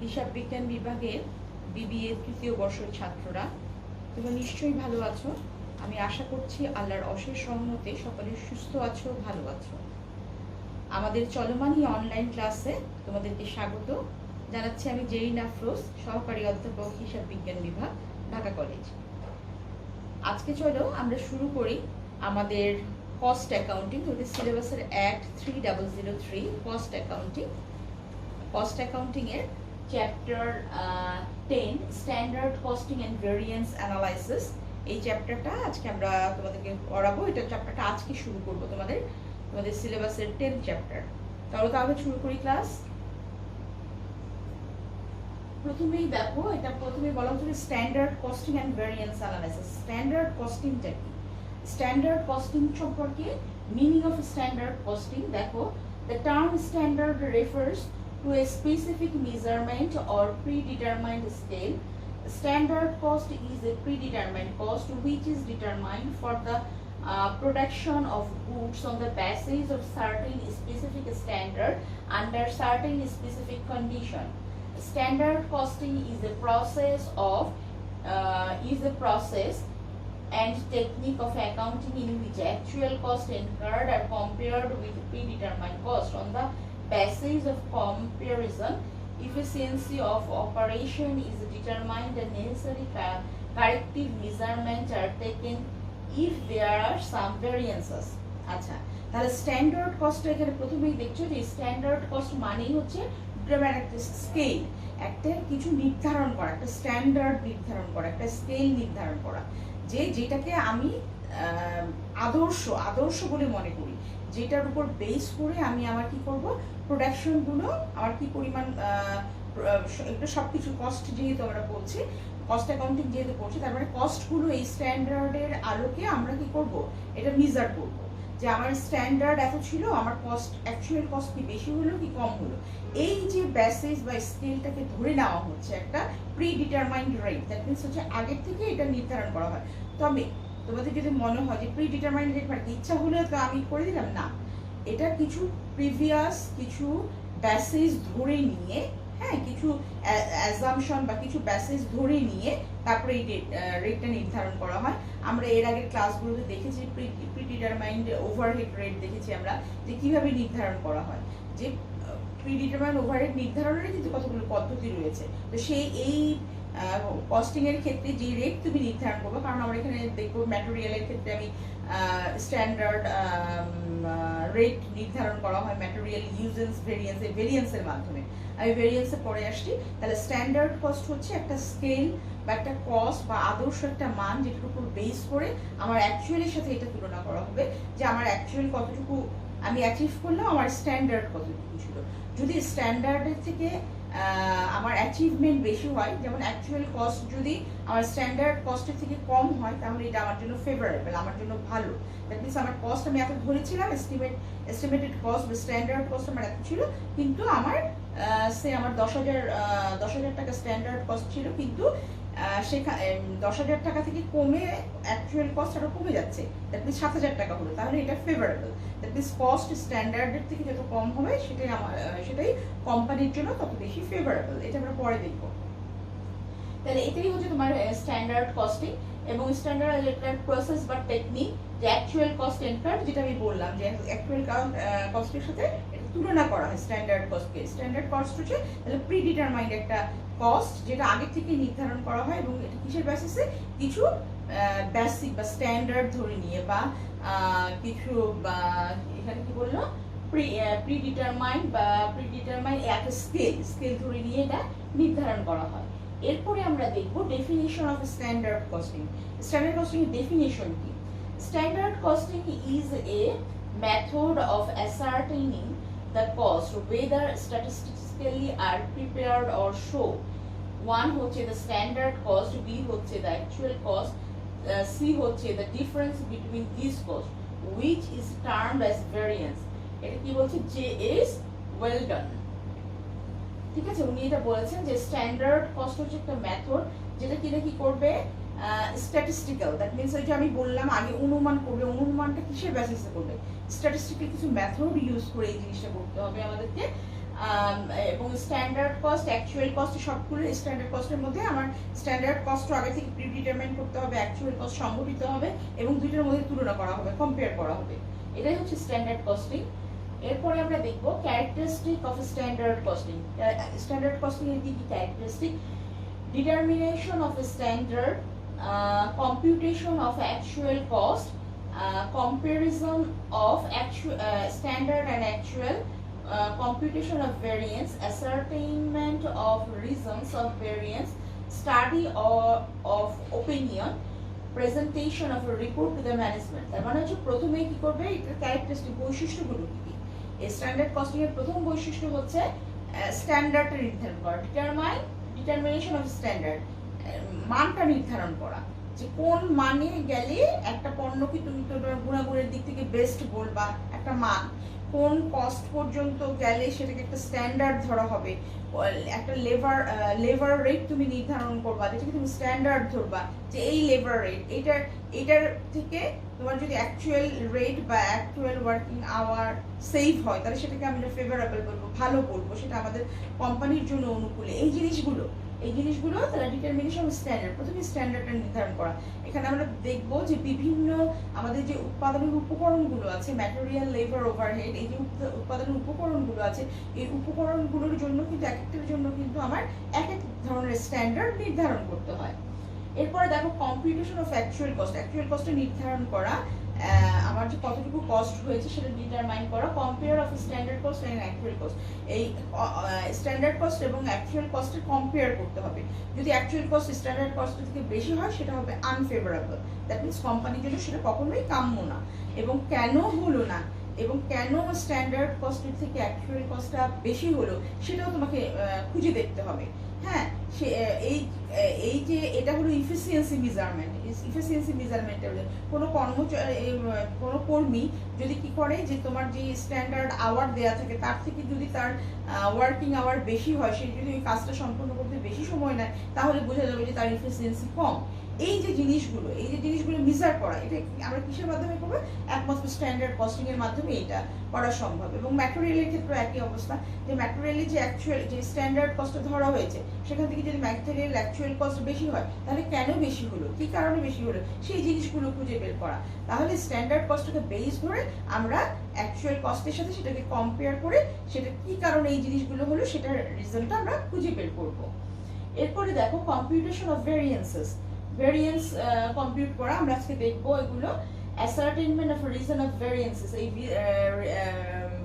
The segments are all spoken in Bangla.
হিসাব বিজ্ঞান বিভাগের বিবিএ তৃতীয় বর্ষের ছাত্ররা, তোমরা নিশ্চয়ই ভালো আছো। আমি আশা করছি আল্লাহর অশেষ রহমতে সকলে সুস্থ আছো, ভালো আছো। আমাদের চলমান এই অনলাইন ক্লাসে তোমাদেরকে স্বাগত জানাচ্ছি। আমি জেরিন আফরোজ, সহকারী অধ্যাপক হিসাব বিজ্ঞান বিভাগ, ঢাকা কলেজ। আজকে চলো আমরা শুরু করি আমাদের কস্ট অ্যাকাউন্টিং, ওদের সিলেবাসের act 3003 cost accounting. Cost accounting এর chapter 10 standard costing and variance analysis. এই চ্যাপ্টারটা আজকে আমরা তোমাদেরকে পড়াবো। এটা চ্যাপ্টারটা আজকে শুরু করবো তোমাদের সিলেবাসের 10th চ্যাপ্টার। চলো তাহলে শুরু করি ক্লাস। প্রথমেই দেখো, এটা প্রথমে বলা হচ্ছে standard costing and variance analysis. Standard কস্টিংটা কি? স্ট্যান্ডার্ড কস্টিং সম্পর্কে মিনিং অফ স্ট্যান্ডার্ড কস্টিং দেখো, the term standard refers to a specific measurement or predetermined scale. Standard cost is a predetermined cost which is determined for the production of goods on the basis of certain specific standard under certain specific condition. Standard costing is a process and technique of accounting in which actual cost incurred are compared with predetermined cost. On the basis of comparison, efficiency of operation is determined and necessary corrective measurements are taken if there are some variances. আচ্ছা, তাহলে স্ট্যান্ডার্ড কস্ট এখানে প্রথমেই দেখছো যে স্ট্যান্ডার্ড কস্ট মানেই হচ্ছে একটা স্কেল, একটা কিছু নির্ধারণ করা, একটা স্ট্যান্ডার্ড নির্ধারণ করা, একটা স্কেল নির্ধারণ করা, যেটাকে আমি আদর্শ বলে মনে করি, যেটার উপর বেস করে আমি আমার কি করব, প্রোডাকশনগুলো আমার কি পরিমাণ, এটা সবকিছু কস্ট যেহেতু আমরা বলছি, কস্ট অ্যাকাউন্টিং যেহেতু করছি, তার মানে কস্টগুলো এই স্ট্যান্ডার্ডের আলোকে আমরা কি করব, এটা মেজার করব যে আমার স্ট্যান্ডার্ড এত ছিল, আমার কস্ট অ্যাকচুয়াল কস্ট কি বেশি হলো কি কম হলো। এই যে বেসিস বা স্কেলটাকে ধরে নেওয়া হচ্ছে একটা pre determined rate, that means হচ্ছে আগের থেকে এটা নির্ধারণ করা হয়। তবে তোমাদের যদি মনে হয় যে প্রি ডিটারমাইন্ড রেট মানে ইচ্ছা হলে তো আমি করে দিলাম, না, এটা কিছু প্রিভিয়াস কিছু বেসিস ধরে নিয়ে, হ্যাঁ, কিছু অ্যাজাম্পশন বা কিছু বেসিস ধরে নিয়ে তারপরে এই রেটটা নির্ধারণ করা হয়। আমরা এর আগের ক্লাসগুলোতে দেখেছি প্রিডিটারমাইন্ড ওভারহেড রেট দেখেছি আমরা, যে কিভাবে নির্ধারণ করা হয়, যে প্রিডিটারমাইন্ড ওভারহেড নির্ধারণের কিন্তু কতগুলো পদ্ধতি রয়েছে। তো সেই এই কস্টিং এর ক্ষেত্রে যে রেট তুমি নির্ধারণ করবে, কারণ আমরা এখানে দেখবো ম্যাটেরিয়ালের ক্ষেত্রে আমি স্ট্যান্ডার্ড রেট নির্ধারণ করা হয় ম্যাটেরিয়াল ইউজেন্স ভেরিয়েন্সের মাধ্যমে। আমি ভেরিয়েন্সে পরে আসছি। তাহলে স্ট্যান্ডার্ড কস্ট হচ্ছে একটা স্কেল বা একটা কস্ট বা আদর্শ একটা মান, যেটার উপর বেস করে আমার অ্যাকচুয়ালের সাথে এটা তুলনা করা হবে যে আমার অ্যাকচুয়াল কতটুকু আমি অ্যাচিভ করলাম, আমার স্ট্যান্ডার্ড কতটুকু ছিল। যদি স্ট্যান্ডার্ডের থেকে আমার অ্যাচিভমেন্ট বেশি হয়, যেমন অ্যাকচুয়াল কস্ট যদি আমার স্ট্যান্ডার্ড কস্টের থেকে কম হয়, তাহলে এটা আমার জন্য ফেভারেবল, আমার জন্য ভালো। দ্যাট মিনস আমার কস্ট আমি এত ধরেছিলাম, এস্টিমেটেড কস্ট বা স্ট্যান্ডার্ড কস্ট আমার এত ছিল, কিন্তু আমার আমার 10,000 টাকা স্ট্যান্ডার্ড কস্ট ছিল, কিন্তু সেখানে 10,000 টাকা থেকে কমে অ্যাকচুয়াল কস্ট আরো কমে যাচ্ছে, দ্যাট মিনস 7,000 টাকা হলো, তাহলে এটা ফেভারেবল। দ্যাট মিনস কস্ট স্ট্যান্ডার্ডের থেকে যত কম হবে সেটাই কোম্পানির জন্য তত বেশি ফেভারেবল। এটা আমরা পরে দেখব। তাহলে এটাই হচ্ছে তোমার স্ট্যান্ডার্ড কস্টিং। এবং স্ট্যান্ডার্ড প্রসেস বা টেকনিক, যে অ্যাকচুয়াল কস্ট ইনকার্ড, যেটা আমি বললাম যে অ্যাকচুয়াল কস্টের সাথে তুলনা করা হয় স্ট্যান্ডার্ড কস্টকে। স্ট্যান্ডার্ড কস্ট হচ্ছে তাহলে প্রি ডিটারমাইন্ড একটা কস্ট, যেটা আগে থেকে নির্ধারণ করা হয়, এবং এটা কিসের বেসিসে, কিছু বেসিক বা স্ট্যান্ডার্ড ধরে নিয়ে, বা কিছু এখানে কি বললো, প্রিডিটারমাইন্ড একটা স্কেল ধরে নিয়ে এটা নির্ধারণ করা হয়। এরপরে আমরা দেখব definition of standard costing. Standard costing এর ডেফিনিশন কি? Standard costing is a method of ascertaining the cost whether statistically are prepared or show. One হচ্ছে দ্য স্ট্যান্ডার্ড কস্ট, বি হচ্ছে দ্য অ্যাকচুয়াল কস্ট, সি হচ্ছে the difference between this cost which is termed as variance. এটা কি বলছে, যে ইজ ওয়েল ডান। ঠিক আছে, উনি এটা বলেছেন যে স্ট্যান্ডার্ড কস্ট হচ্ছে একটা মেথড, যেটা কিনা কি করবে, স্ট্যাটিস্টিক্যাল, দ্যাট মিনস ওই যে আমি বললাম আগে অনুমান করবে, অনুমানটা কিসের বেসিসে করবে, স্ট্যাটিস্টিক্যাল কিছু মেথড ইউজ করে এই জিনিসটা করতে হবে আমাদেরকে। এবং স্ট্যান্ডার্ড কস্ট, অ্যাকচুয়াল কস্ট, সবগুলো স্ট্যান্ডার্ড কস্টের মধ্যে আমার স্ট্যান্ডার্ড কস্ট আগে থেকে প্রি ডিটারমাইন করতে হবে, অ্যাকচুয়াল কস্ট সংগঠিত হবে এবং দুইটার মধ্যে তুলনা করা হবে, কম্পেয়ার করা হবে। এটাই হচ্ছে স্ট্যান্ডার্ড কস্টিং। এরপরে আমরা দেখব characteristic of standard costing. Standard costing এর কি কি characteristic? Determination of standard, computation of actual cost, comparison of actual standard and actual, computation of variance, ascertainment of reasons of variance, study of opinion, presentation of a report to the management। তার মানে হচ্ছে প্রথমে কি করবে, এটা ক্যারেক্টারিস্টিক বৈশিষ্ট্যগুলো কি কি। এই স্ট্যান্ডার্ড কস্টিং এর প্রথম বৈশিষ্ট্য হচ্ছে স্ট্যান্ডার্ড নির্ধারণ করা, ডিটারমিনেশন অফ স্ট্যান্ডার্ড, মানটা নির্ধারণ করা, যে কোন মানে গেলে একটা পণ্যকে তুমি তোমার গুণাগুণের দিক থেকে বেস্ট বলবা, একটা মান, কোন কস্ট পর্যন্ত গেলে সেটাকে একটা স্ট্যান্ডার্ড ধরা হবে, একটা লেবার রেট তুমি নির্ধারণ করবা, যেটাকে তুমি স্ট্যান্ডার্ড ধরবা যে এই লেবার রেট, এটার থেকে তোমার যদি অ্যাকচুয়াল রেট বা অ্যাকচুয়াল ওয়ার্কিং আওয়ার সেভ হয় তাহলে সেটাকে আমরা ফেভারেবল বলবো, ভালো বলবো, সেটা আমাদের কোম্পানির জন্য অনুকূলে। এই জিনিসগুলো তারা ডিটারমিনেশন অফ স্ট্যান্ডার্ড, প্রথমে স্ট্যান্ডার্ডটা নির্ধারণ করা। এখানে আমরা দেখব যে বিভিন্ন আমাদের যে উৎপাদনের উপকরণগুলো আছে, ম্যাটেরিয়াল, লেবার, ওভারহেড, এই যে উৎপাদনের উপকরণগুলো আছে, এই উপকরণগুলোর জন্য কিন্তু এক একটার জন্য কিন্তু আমার এক এক ধরনের স্ট্যান্ডার্ড নির্ধারণ করতে হয়। এরপরে দেখো কম্পিউটেশন অফ অ্যাকচুয়াল কস্টটা নির্ধারণ করা, আমার যে কতটুকু কস্ট হয়েছে সেটা ডিটারমাইন করা, compare of standard cost and actual cost, এই স্ট্যান্ডার্ড কস্ট এবং অ্যাকচুয়াল কস্টের কম্পেয়ার করতে হবে। যদি অ্যাকচুয়াল কস্ট স্ট্যান্ডার্ড কস্ট থেকে বেশি হয় সেটা হবে আনফেভারেবল, দ্যাট মিনস কোম্পানির জন্য সেটা কখনোই কাম্য না। এবং কেন হলো না এবং কেন স্ট্যান্ডার্ড কস্টের থেকে অ্যাকচুয়াল কস্টটা বেশি হলো সেটাও তোমাকে খুঁজে দেখতে হবে। হ্যাঁ, সে এই যে এটা হলো ইফিসিয়েন্সি মেজারমেন্টের কোনো কোনো কর্মী যদি কি করে যে তোমার যে স্ট্যান্ডার্ড আওয়ার দেওয়া থাকে তার থেকে যদি তার ওয়ার্কিং আওয়ার বেশি হয়, সে যদি ওই কাজটা সম্পন্ন করতে বেশি সময় নেয় তাহলে বোঝা যাবে যে তার ইফিসিয়েন্সি কম। এই যে জিনিসগুলো মেজার করা, এটা আমরা কিসের মাধ্যমে করবো? একমাত্র স্ট্যান্ডার্ড কস্টিং এর মাধ্যমে এটা করা সম্ভব। এবং ম্যাটেরিয়ালের ক্ষেত্রে একই অবস্থা, যে ম্যাটেরিয়ালের যে অ্যাকচুয়াল যে স্ট্যান্ডার্ড কস্ট ধরা হয়েছে সেখান থেকে যদি ম্যাটেরিয়াল অ্যাকচুয়াল কস্ট বেশি হয় তাহলে কেন বেশি হলো, কি কারণে বেশি হলো, সেই জিনিসগুলো খুঁজে বের করা। তাহলে স্ট্যান্ডার্ড কস্টকে বেস ধরে আমরা অ্যাকচুয়াল কস্টের সাথে সেটাকে কম্পেয়ার করে সেটা কি কারণে এই জিনিসগুলো হলো সেটার রিজনটা আমরা খুঁজে বের করব। এরপরে দেখো কম্পিউটেশন অফ ভেরিয়েন্স কম্পিউট করা, আমরা আজকে দেখবো এগুলো। ascertainment of reason of variances, এই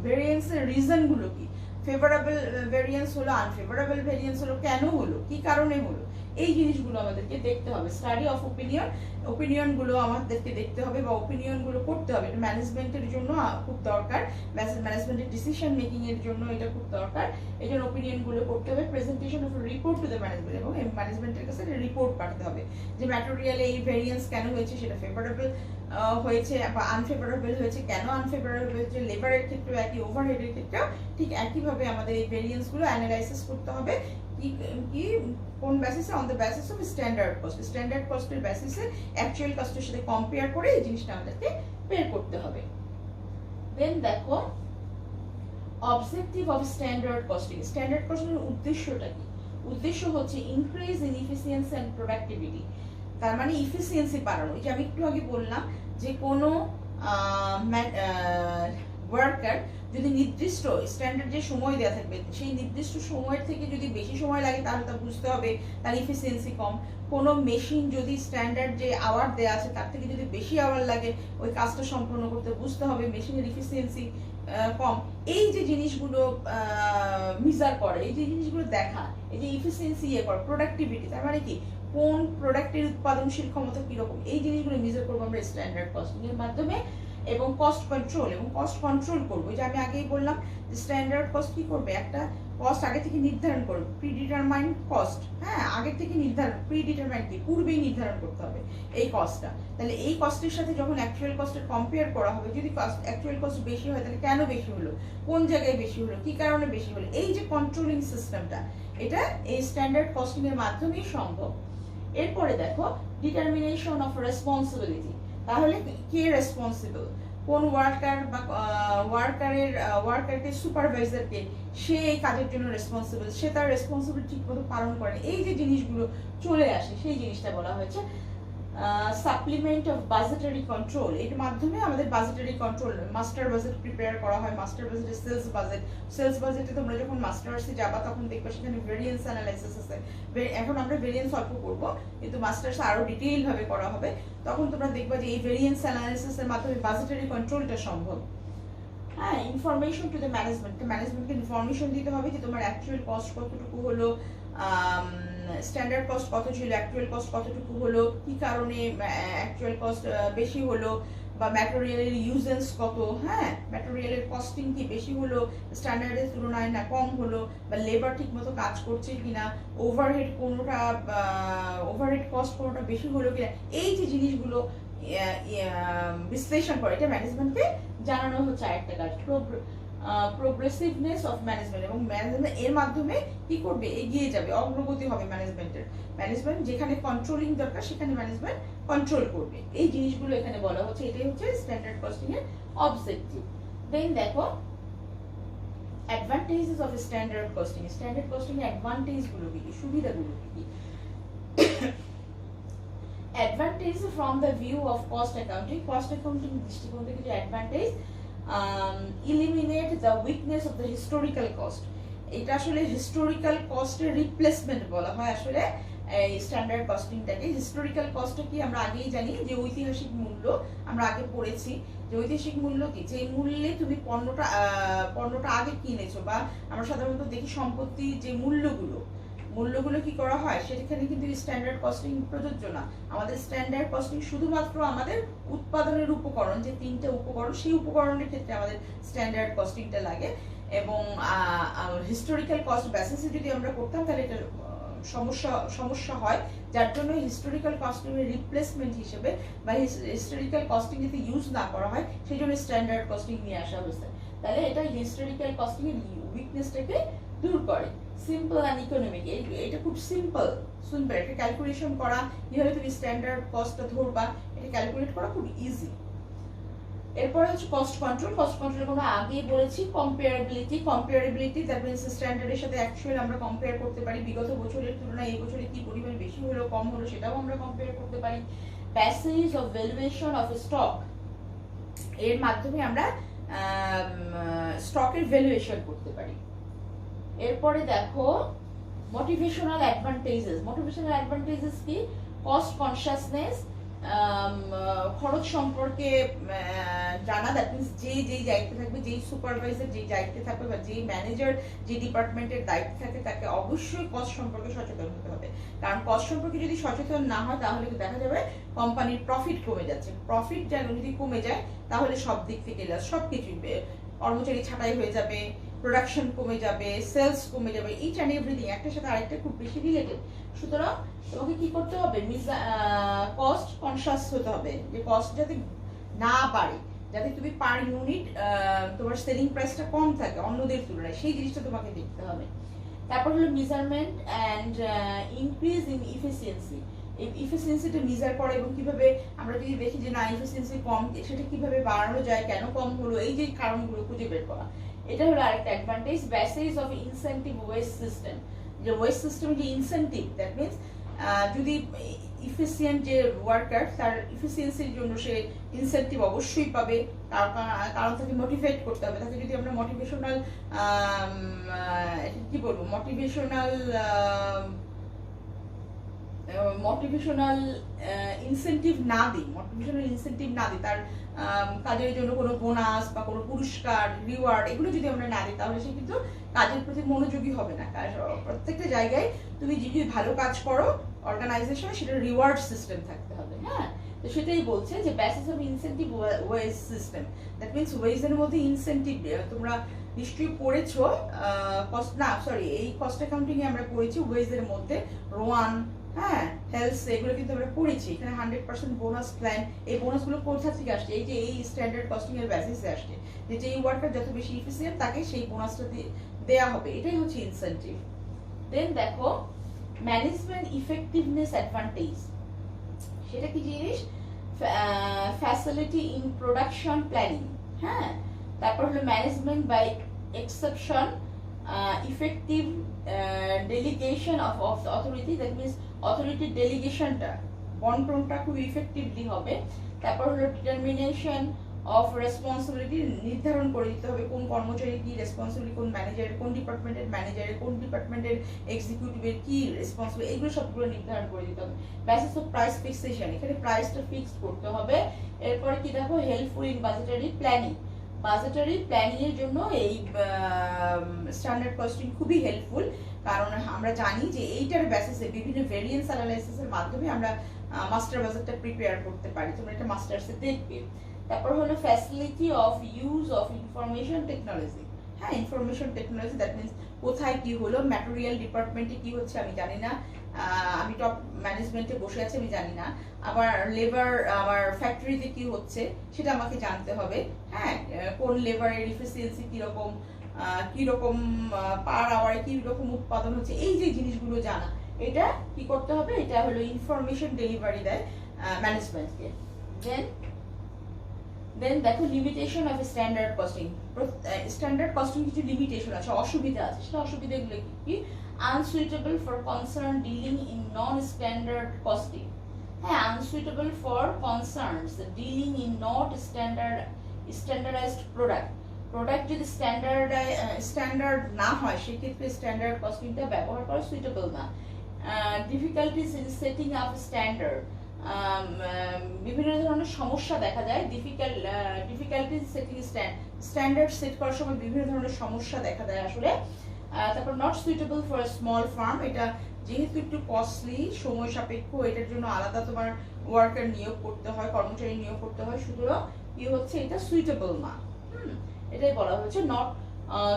ভেরিয়েন্সের রিজনগুলো কি, ফেভারেবল ভেরিয়েন্স হলো, আনফেভারেবল ভেরিয়েন্স হলো, কেন হলো, কি কারণে হলো, এই জিনিসগুলো আমাদেরকে দেখতে হবে। স্টাডি অফ ওপিনিয়নগুলো আমাদেরকে দেখতে হবে বা ওপিনিয়নগুলো করতে হবে, এটা ম্যানেজমেন্টের জন্য খুব দরকার, ম্যানেজমেন্টের ডিসিশন মেকিং এর জন্য এটা খুব দরকার। এই জন্য ওপিনিয়নগুলো করতে হবে। Presentation of report to the management, এবং ম্যানেজমেন্টের কাছে রিপোর্ট পাঠাতে হবে যে ম্যাটেরিয়ালে এই ভেরিয়েন্স কেন হয়েছে, সেটা ফেভারেবল হয়েছে বা আনফেভারেবল হয়েছে, কেন আনফেভারেবল হয়েছে। লেবারের ক্ষেত্রেও একই, ওভারহেডের ক্ষেত্রেও ঠিক একইভাবে আমাদের এই ভেরিয়েন্সগুলো অ্যানালাইসিস করতে হবে। কি কোন বেসিসে? On the basis of standard কস্টের বেসিসে অ্যাকচুয়াল কস্টের সাথে কম্পেয়ার করে এই জিনিসটা আমাদেরকে বের করতে হবে। দেন দেখো অবজেক্টিভ অফ স্ট্যান্ডার্ড কস্টিং এর উদ্দেশ্যটা কি? উদ্দেশ্য হচ্ছে increase in efficiency and productivity, তার মানে ইফিসিয়েন্সি বাড়ানো। এই যে আমি একটু আগে বললাম যে কোনো ওয়ার্কার যদি নির্দিষ্ট স্ট্যান্ডার্ড যে সময় দেওয়া থাকবে সেই নির্দিষ্ট সময়ের থেকে যদি বেশি সময় লাগে তাহলে তা বুঝতে হবে তার ইফিসিয়েন্সি কম। কোনো মেশিন যদি স্ট্যান্ডার্ড যে আওয়ার দেওয়া আছে তার থেকে যদি বেশি আওয়ার লাগে ওই কাজটা সম্পন্ন করতে বুঝতে হবে মেশিনের ইফিসিয়েন্সি কম। এই যে জিনিসগুলো মেজার করে, এই যে জিনিসগুলো দেখা, এই যে ইফিসিয়েন্সি করা, প্রোডাক্টিভিটি, তার মানে কি কোন প্রোডাক্টের উৎপাদনশীল ক্ষমতা কিরকম, এই জিনিসগুলো মেজার করবো আমরা স্ট্যান্ডার্ড কস্টিং এর মাধ্যমে। এবং কস্ট কন্ট্রোল করবো, যে আমি আগেই বললাম যে স্ট্যান্ডার্ড কস্ট কি করবে, একটা কস্ট আগে থেকে নির্ধারণ করবে, প্রিডিটারমাইন্ড কস্ট। হ্যাঁ, আগে থেকে নির্ধারণ, প্রিডিটারমাইন্ড কি পূর্বেই নির্ধারণ করতে হবে এই কস্টটা। তাহলে এই কস্টের সাথে যখন অ্যাকচুয়াল কস্টের কম্পেয়ার করা হবে, যদি অ্যাকচুয়াল কস্ট বেশি হয় তাহলে কেন বেশি হলো, কোন জায়গায় বেশি হলো, কি কারণে বেশি হলো, এই যে কন্ট্রোলিং সিস্টেমটা, এটা এই স্ট্যান্ডার্ড কস্টিং এর মাধ্যমেই সম্ভব। এরপরে দেখো ডিটারমিনেশন অফ রেসপন্সিবিলিটি, তাহলে কে রেসপন্সিবল, কোন ওয়ার্কার বা ওয়ার্কারকে সুপারভাইজারকে সে এই কাজের জন্য রেসপন্সিবল, সে তার রেসপন্সিবিলিটি ঠিকমতো পালন করে, এই যে জিনিসগুলো চলে আসে সেই জিনিসটা বলা হয়েছে সাপ্লিমেন্ট অফ বাজেটারি কন্ট্রোল। এর মাধ্যমে আমাদের budgetary control, master budget prepare করা হয়। মাস্টার বাজেটে সেলস বাজেটে তোমরা যখন মাস্টার্সে যাবা তখন দেখবে সেখানে ভেরিয়েন্স অ্যানালাইসিস আছে। এখন আমরা ভেরিয়েন্স অল্প করবো, কিন্তু মাস্টার্স আরো ডিটেইল ভাবে করা হবে। তখন তোমরা দেখবা যে এই ভেরিয়েন্স অ্যানালাইসিসের মাধ্যমে বাজেটারি কন্ট্রোলটা সম্ভব। হ্যাঁ, ইনফরমেশন টু দ্য ম্যানেজমেন্টকে ইনফরমেশন দিতে হবে যে তোমার অ্যাকচুয়াল কস্ট কতটুকু হলো, স্ট্যান্ডার্ড কস্ট কত ছিল, অ্যাকচুয়াল কস্ট কতটুকু হলো, কি কারণে অ্যাকচুয়াল কস্ট বেশি হলো, বা ম্যাটেরিয়ালের ইউজেস কত, হ্যাঁ ম্যাটেরিয়ালের কস্টিং কি বেশি হলো স্ট্যান্ডার্ডের তুলনায় না কম হলো, বা লেবার ঠিক মতো কাজ করছে কিনা, ওভারহেড কস্ট কোনোটা বেশি হলো কিনা, এই যে জিনিসগুলো বিশ্লেষণ করে এটা ম্যানেজমেন্টকে জানানো হচ্ছে আরেকটা কাজ। প্রোগ্রেসিভনেস অফ ম্যানেজমেন্ট, এবং ম্যানেজমেন্ট এর মাধ্যমে কি করবে, এগিয়ে যাবে, অগ্রগতি হবে ম্যানেজমেন্ট যেখানে কন্ট্রোলিং দরকার সেখানে ম্যানেজমেন্ট কন্ট্রোল করবে। এই জিনিসগুলো এখানে বলা হচ্ছে, এটাই হচ্ছে স্ট্যান্ডার্ড কস্টিং এর অবজেক্টিভ। দেন দেখো অ্যাডভান্টেজেস অফ স্ট্যান্ডার্ড কস্টিং এর অ্যাডভান্টেজ গুলো কি, সুবিধাগুলো কি। Advantage from the view of cost accounting দৃষ্টিকোণ থেকে যে advantage, eliminate the weakness of the historical cost. এটা আসলে হিস্টোরিক্যাল কস্টের রিপ্লেসমেন্ট বলা হয় আসলে এই স্ট্যান্ডার্ড কস্টিংটাকে। হিস্টোরিক্যাল কস্টটা কি আমরা আগেই জানি, যে ঐতিহাসিক মূল্য আমরা আগে পড়েছি, যে ঐতিহাসিক মূল্য কি, যে মূল্যে তুমি পণ্যটা আগে কিনেছো, বা আমরা সাধারণত দেখি সম্পত্তি যে মূল্যগুলো কি করা হয় সেখানে কিন্তু স্ট্যান্ডার্ড কস্টিং প্রযোজ্য না। আমাদের স্ট্যান্ডার্ড কস্টিং শুধুমাত্র আমাদের উৎপাদনের উপকরণ, যে 3টে উপকরণ, সেই উপকরণের ক্ষেত্রে আমাদের স্ট্যান্ডার্ড কস্টিংটা লাগে। এবং হিস্টোরিক্যাল কস্ট বেসিসে যদি আমরা করতাম তাহলে এটা সমস্যা হয়, যার জন্য হিস্টোরিক্যাল কস্টিং এর রিপ্লেসমেন্ট হিসেবে বা হিস্টোরিক্যাল কস্টিং যদি ইউজ না করা হয় সেই জন্য স্ট্যান্ডার্ড কস্টিং নিয়ে আসা হয়েছে। তাহলে এটা হিস্টোরিক্যাল কস্টিং এর উইকনেসটাকে দূর করে। সিম্পল অ্যান্ড ইকোনমিক, এটা খুব সিম্পল এটা ক্যালকুলেশন করা, কিভাবে তুমি স্ট্যান্ডার্ড কস্টটা ধরবা এটা ক্যালকুলেট করা খুব ইজি। এরপরে হচ্ছে কস্ট কন্ট্রোল আমরা আগেই বলেছি। কম্পেয়ারেবিলিটি দ্যাট মিন্স স্ট্যান্ডার্ডের সাথে অ্যাকচুয়াল আমরা কম্পেয়ার করতে পারি, বিগত বছরের তুলনায় এই বছরে কি পরিমাণ বেশি হলো কম হলো সেটাও আমরা কম্পেয়ার করতে পারি। Passage of valuation of stock, এর মাধ্যমে আমরা স্টকের ভ্যালুয়েশন করতে পারি। এরপরে দেখো মোটিভেশনাল অ্যাডভান্টেজেস কি, কস্ট কনসিয়াসনেস, খরচ সম্পর্কে জানা, দ্যাট মিনস যেই দায়িত্বে থাকবে, যেই সুপারভাইজার যেই দায়িত্বে থাকবে, বা যেই ম্যানেজার যে ডিপার্টমেন্টের দায়িত্বে থাকে তাকে অবশ্যই কস্ট সম্পর্কে সচেতন হতে হবে। কারণ কস্ট সম্পর্কে যদি সচেতন না হয় তাহলে দেখা যাবে কোম্পানির প্রফিট কমে যাচ্ছে। প্রফিট যদি কমে যায় তাহলে সব দিক থেকে সবকিছু, কর্মচারী ছাঁটাই হয়ে যাবে, প্রোডাকশন কমে যাবে, সেলস কমে যাবে, ইচ অ্যান্ড এভরিথিং একটার সাথে আরেকটা খুব বেশি রিলেটেড। সুতরাং তোমাকে কি করতে হবে, কস্ট কনসিয়াস হতে হবে, যে কস্ট যাতে না বাড়ে, যাতে তুমি পার ইউনিট তোমার সেলিং প্রাইসটা কম থাকে অন্যদের তুলনায়, সেই জিনিসটা তোমাকে দেখতে হবে। তারপর হলো measurement and increase in efficiency, এই ইফিসিয়েন্সিটা মেজার করা, এবং কিভাবে আমরা যদি দেখি যে না ইফিসিয়েন্সি কম, সেটা কিভাবে বাড়ানো যায়, কেন কম হলো, এই যে কারণগুলো খুঁজে বের করা, এটা হলো আরেকটা advantage. Basis of incentive West system, যে ওয়েস্ট সিস্টেম যে ইনসেন্টিভ, দ্যাট মিনস যদি ইফিসিয়েন্ট যে ওয়ার্কার তার ইফিসিয়েন্সির জন্য সে ইনসেন্টিভ অবশ্যই পাবে, কারণ তাকে মোটিভেট করতে হবে। তাকে যদি আমরা মোটিভেশনাল কি বলবো, মোটিভেশনাল ইনসেন্টিভ না দিই, তার কাজের জন্য কোনো বোনাস বা কোনো পুরস্কার, রিওয়ার্ড, এগুলো যদি আমরা না দিই তাহলে সে কিন্তু কাজের প্রতি মনোযোগী হবে না। প্রত্যেকটা জায়গায় তুমি যদি ভালো কাজ করো অর্গানাইজেশনে, সেটা রিওয়ার্ড সিস্টেম থাকতে হবে। হ্যাঁ, তো সেটাই বলছে যে basis of incentive wage system, that means ওয়েজের মধ্যে ইনসেন্টিভ, তোমরা নিশ্চয়ই পড়েছো, এই কস্ট অ্যাকাউন্টিং এ আমরা পড়েছি ওয়েজের মধ্যে রোয়ান, হ্যাঁ হেলথ, এগুলো কিন্তু আমরা পড়েছি। এখানে 100% বোনাস প্ল্যান, এই বোনাসগুলো কোথা থেকে আসছে, এই যে এই স্ট্যান্ডার্ড কস্টিং এর বেসিসে আসছে, যে যেই ওয়ার্কার যত বেশি এফিসিয়েন্ট তাকে সেই বোনাসটা দেয়া হবে, এটাই হচ্ছে ইনসেন্টিভ। দেন দেখো ম্যানেজমেন্ট ইফেক্টিভনেস অ্যাডভান্টেজ, সেটা কি জিনিস, ফ্যাসিলিটি ইন প্রোডাকশন প্ল্যানিং, হ্যাঁ, তারপর হলো management by exception, effective delegation of the authority, that means অথরিটির ডেলিগেশনটা বন্টনটা খুব ইফেক্টিভলি হবে। তারপর হলো ডিটারমিনেশন অফ রেসপন্সিবিলিটি, নির্ধারণ করে দিতে হবে কোন কর্মচারী কি রেসপন্সিবিলিটি, কোন ম্যানেজারের, কোন ডিপার্টমেন্টের ম্যানেজারের, কোন ডিপার্টমেন্টের এক্সিকিউটিভের কি রেসপন্সিবিলিটি, এগুলো সবগুলো নির্ধারণ করে দিতে হবে। বেসিস অফ প্রাইস ফিক্সেশন, এখানে প্রাইসটা ফিক্সড করতে হবে। এরপরে কি দেখো, helpful in budgetary planning, budgetary planning এর জন্য এই স্ট্যান্ডার্ড কস্টিং খুবই হেল্পফুল, কারণ আমরা জানি যে এইটার বেসিসে বিভিন্ন ভেরিয়েন্স অ্যানালাইসিসের মাধ্যমে আমরা মাস্টার বাজেটটা প্রিপেয়ার করতে পারি। তোমরা এটা মাস্টার্সে দেখবে। তারপর হলো facility of use of information technology. হ্যাঁ, ইনফরমেশন টেকনোলজি, দ্যাট মিনস কোথায় কি হলো, ম্যাটেরিয়াল ডিপার্টমেন্টে কি হচ্ছে আমি জানি না, আমি টপ ম্যানেজমেন্টে বসে আছি আমি জানি না, আবার লেবার আমার ফ্যাক্টরিতে কি হচ্ছে সেটা আমাকে জানতে হবে। হ্যাঁ, কোন লেবারের এফিসিয়েন্সি কিরকম, কিরকম পার আওয়ারে কি রকম উৎপাদন হচ্ছে, এই যে জিনিসগুলো জানা, এটা কি করতে হবে, এটা হলো ইনফরমেশন ডেলিভারি দেয় ম্যানেজমেন্টকে। দেন দেখো limitation of standard costing. Standard costing কিছু লিমিটেশন আছে, অসুবিধা আছে, সেটা অসুবিধাগুলো কি? Unsuitable for concern dealing in non standard costing. হ্যাঁ, unsuitable for concerns dealing in not standardized product যদি স্ট্যান্ডার্ড না হয় সেক্ষেত্রে স্ট্যান্ডার্ড কস্টিংটা ব্যবহার করা সুইটেবল না। Difficulties in setting up standard, বিভিন্ন ধরনের সমস্যা দেখা যায়। ডিফিকাল্টিস সেটিং স্ট্যান্ডার্ড সেট করার সময় বিভিন্ন ধরনের সমস্যা দেখা দেয় আসলে। তারপর not suitable for small farm, এটা যেহেতু একটু কস্টলি, সময় সাপেক্ষ, এটার জন্য আলাদা তোমার ওয়ার্কার নিয়োগ করতে হয়, কর্মচারী নিয়োগ করতে হয়, সুতরাং কি হচ্ছে, এটা সুইটেবল না। এটাই বলা হয়েছে not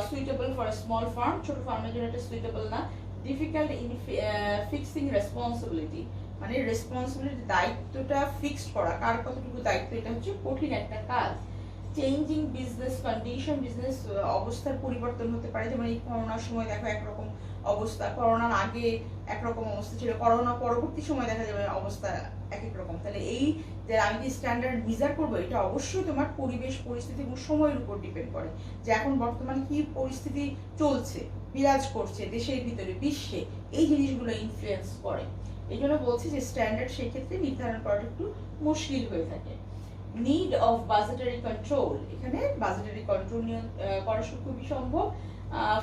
suitable for small farm, ছোট ফার্মের জন্য এটা সুইটেবল না। ডিফিকাল্ট ইন ফিক্সিং রেসপন্সিবিলিটি, মানে রেসপন্সিবিলিটি দায়িত্বটা ফিক্সড করা, কার কতটুকু দায়িত্ব, এটা হচ্ছে কঠিন একটা কাজ। চেঞ্জিং বিজনেস কন্ডিশন, বিজনেস অবস্থার পরিবর্তন হতে পারে, যেমন এই করোনার সময় দেখো একরকম অবস্থা, করোনার আগে একরকম অবস্থা ছিল, করোনা পরবর্তী সময় দেখা যাবে অবস্থা এক এক রকম। তাহলে এই যে আমি যে স্ট্যান্ডার্ড মেজার করবো, এটা অবশ্যই তোমার পরিবেশ পরিস্থিতি এবং সময়ের উপর ডিপেন্ড করে, যে এখন বর্তমানে কি পরিস্থিতি চলছে, বিরাজ করছে দেশের ভিতরে, বিশ্বে, এই জিনিসগুলো ইনফ্লুয়েন্স করে। এই জন্য বলছি যে স্ট্যান্ডার্ড সেক্ষেত্রে নির্ধারণ করাটা একটু মুশকিল হয়ে থাকে। নিড অফ বাজেটারি কন্ট্রোল, এখানে বাজেটারি কন্ট্রোল করা খুবই সম্ভব।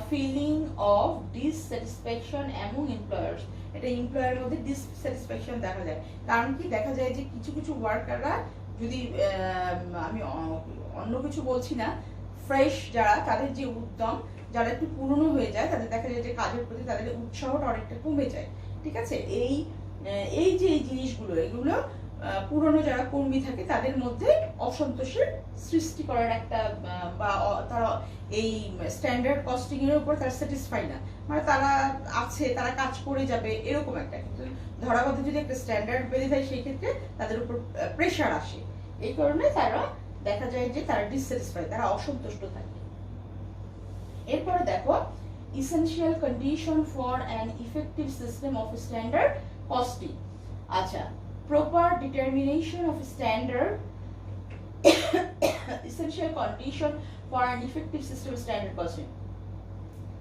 Feeling of dissatisfaction among employers, এটা এমপ্লয়ারের মধ্যে ডিসস্যাটিসফ্যাকশন দেখা যায়। কারণ কি, দেখা যায় যে কিছু কিছু ওয়ার্কাররা যদি, আমি অন্য কিছু বলছি না, ফ্রেশ যারা, তাদের যে উদ্যম, যারা একটু পুরনো হয়ে যায়, তাদের দেখা যায় যে কাজের প্রতি তাদের উৎসাহটা অনেকটা কমে যায়। ঠিক আছে, এই যে এই জিনিসগুলো, এগুলো পুরনো যারা কর্মী থাকে তাদের মধ্যে অসন্তোষের সৃষ্টি করার একটা, বা তারা এই স্ট্যান্ডার্ড কস্টিং এর উপর তারা স্যাটিসফাই না, মানে তারা আছে, তারা কাজ করে যাবে এরকম একটা, কিন্তু ধরাবাঁধা যদি একটা স্ট্যান্ডার্ড বেঁধে দেয় সেই ক্ষেত্রে তাদের উপর প্রেশার আসে, এই কারণে তারা দেখা যায় যে তারা ডিসস্যাটিসফাই, তারা অসন্তুষ্ট থাকে। এরপরে দেখো essential condition for an effective system of standard costing. আচ্ছা, proper determination of standard essential condition for an effective system of standard costing.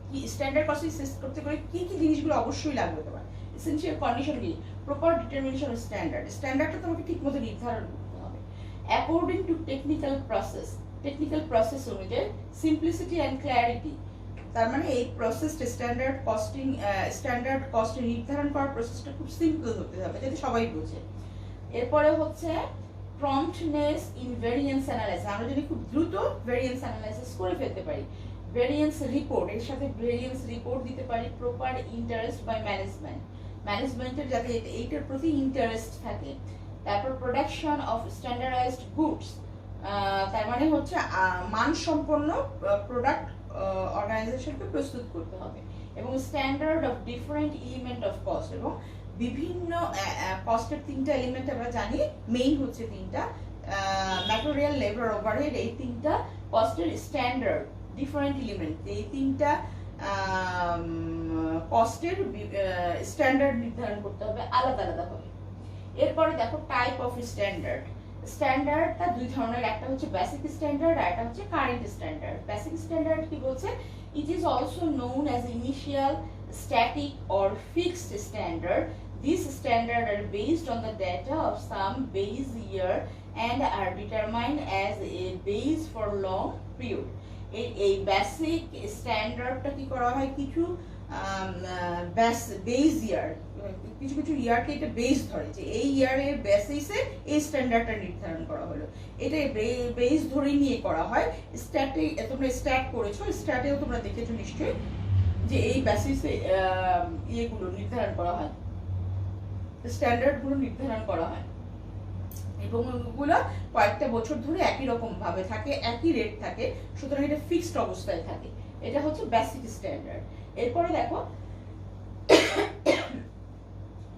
কি স্ট্যান্ডার্ড কস্টিং সিস্টেম করতে গেলে কি কি জিনিসগুলো অবশ্যই লাগবে তোমার, essential condition কি, proper determination of স্ট্যান্ডার্ডটা তোমাকে ঠিকমতো নির্ধারণ করতে হবে। according to technical process অনুযায়ী simplicity and clarity, তার মানে এই প্রসেসটা স্ট্যান্ডার্ড কস্ট নির্ধারণ করার প্রসেসটা খুব সিম্পল হতে হবে যাতে সবাই বোঝে। এরপরে হচ্ছে প্রম্পটনেস ইন ভেরিয়েন্স অ্যানালাইসিস, আমরা যদি খুব দ্রুত ভেরিয়েন্স অ্যানালাইসিস করে ফেলতে পারি। ভেরিয়েন্স রিপোর্ট, এর সাথে ভেরিয়েন্স রিপোর্ট দিতে পারি। প্রপার ইন্টারেস্ট বাই ম্যানেজমেন্টের যাতে এইটার প্রতি ইন্টারেস্ট থাকে। তারপর প্রোডাকশন অফ স্ট্যান্ডার্ডাইজড গুডস, তার মানে হচ্ছে মানসম্পন্ন প্রোডাক্ট অর্গানাইজেশনকে প্রস্তুত করতে হবে। এবং standard of different element of cost, এবং বিভিন্ন কস্টের তিনটা এলিমেন্ট আমরা জানি, মেইন হচ্ছে তিনটা, ম্যাটেরিয়াল, লেবার, ওভারহেড, এই তিনটা কস্টের স্ট্যান্ডার্ড ডিফারেন্ট এলিমেন্ট, এই তিনটা কস্টের স্ট্যান্ডার্ড নির্ধারণ করতে হবে আলাদা আলাদা ভাবে। এরপরে দেখো টাইপ অফ স্ট্যান্ডার্ড, স্ট্যান্ডার্ডটা দুই ধরনের, একটা হচ্ছে বেসিক স্ট্যান্ডার্ড আর একটা হচ্ছে কারেন্ট স্ট্যান্ডার্ড। বেসিক স্ট্যান্ডার্ড কি বলছে, it is also known as initial static or fixed standard. These standards are based on the data of some base year and are determined as a base for long period. এই বেসিক স্ট্যান্ডার্ডটা কি করা হয়, কিছু বেস ইয়ার, কিছু কিছু ইয়ারকে এটা বেস ধরে, যে এই ইয়ারের বেসিসে এই স্ট্যান্ডার্ডটা নির্ধারণ করা হলো, এটা বেস ধরে নিয়ে করা হয়। স্ট্যাটে তোমরা স্ট্যাট করেছো, স্ট্যাটেও তোমরা দেখেছো নিশ্চয়ই যে এই বেসিসে ইয়েগুলো নির্ধারণ করা হয়, স্ট্যান্ডার্ডগুলো নির্ধারণ করা হয় এবং ওগুলো কয়েকটা বছর ধরে একই রকম ভাবে থাকে, একই রেট থাকে, সুতরাং এটা ফিক্সড অবস্থায় থাকে। এটা হচ্ছে বেসিক স্ট্যান্ডার্ড। এরপরে দেখো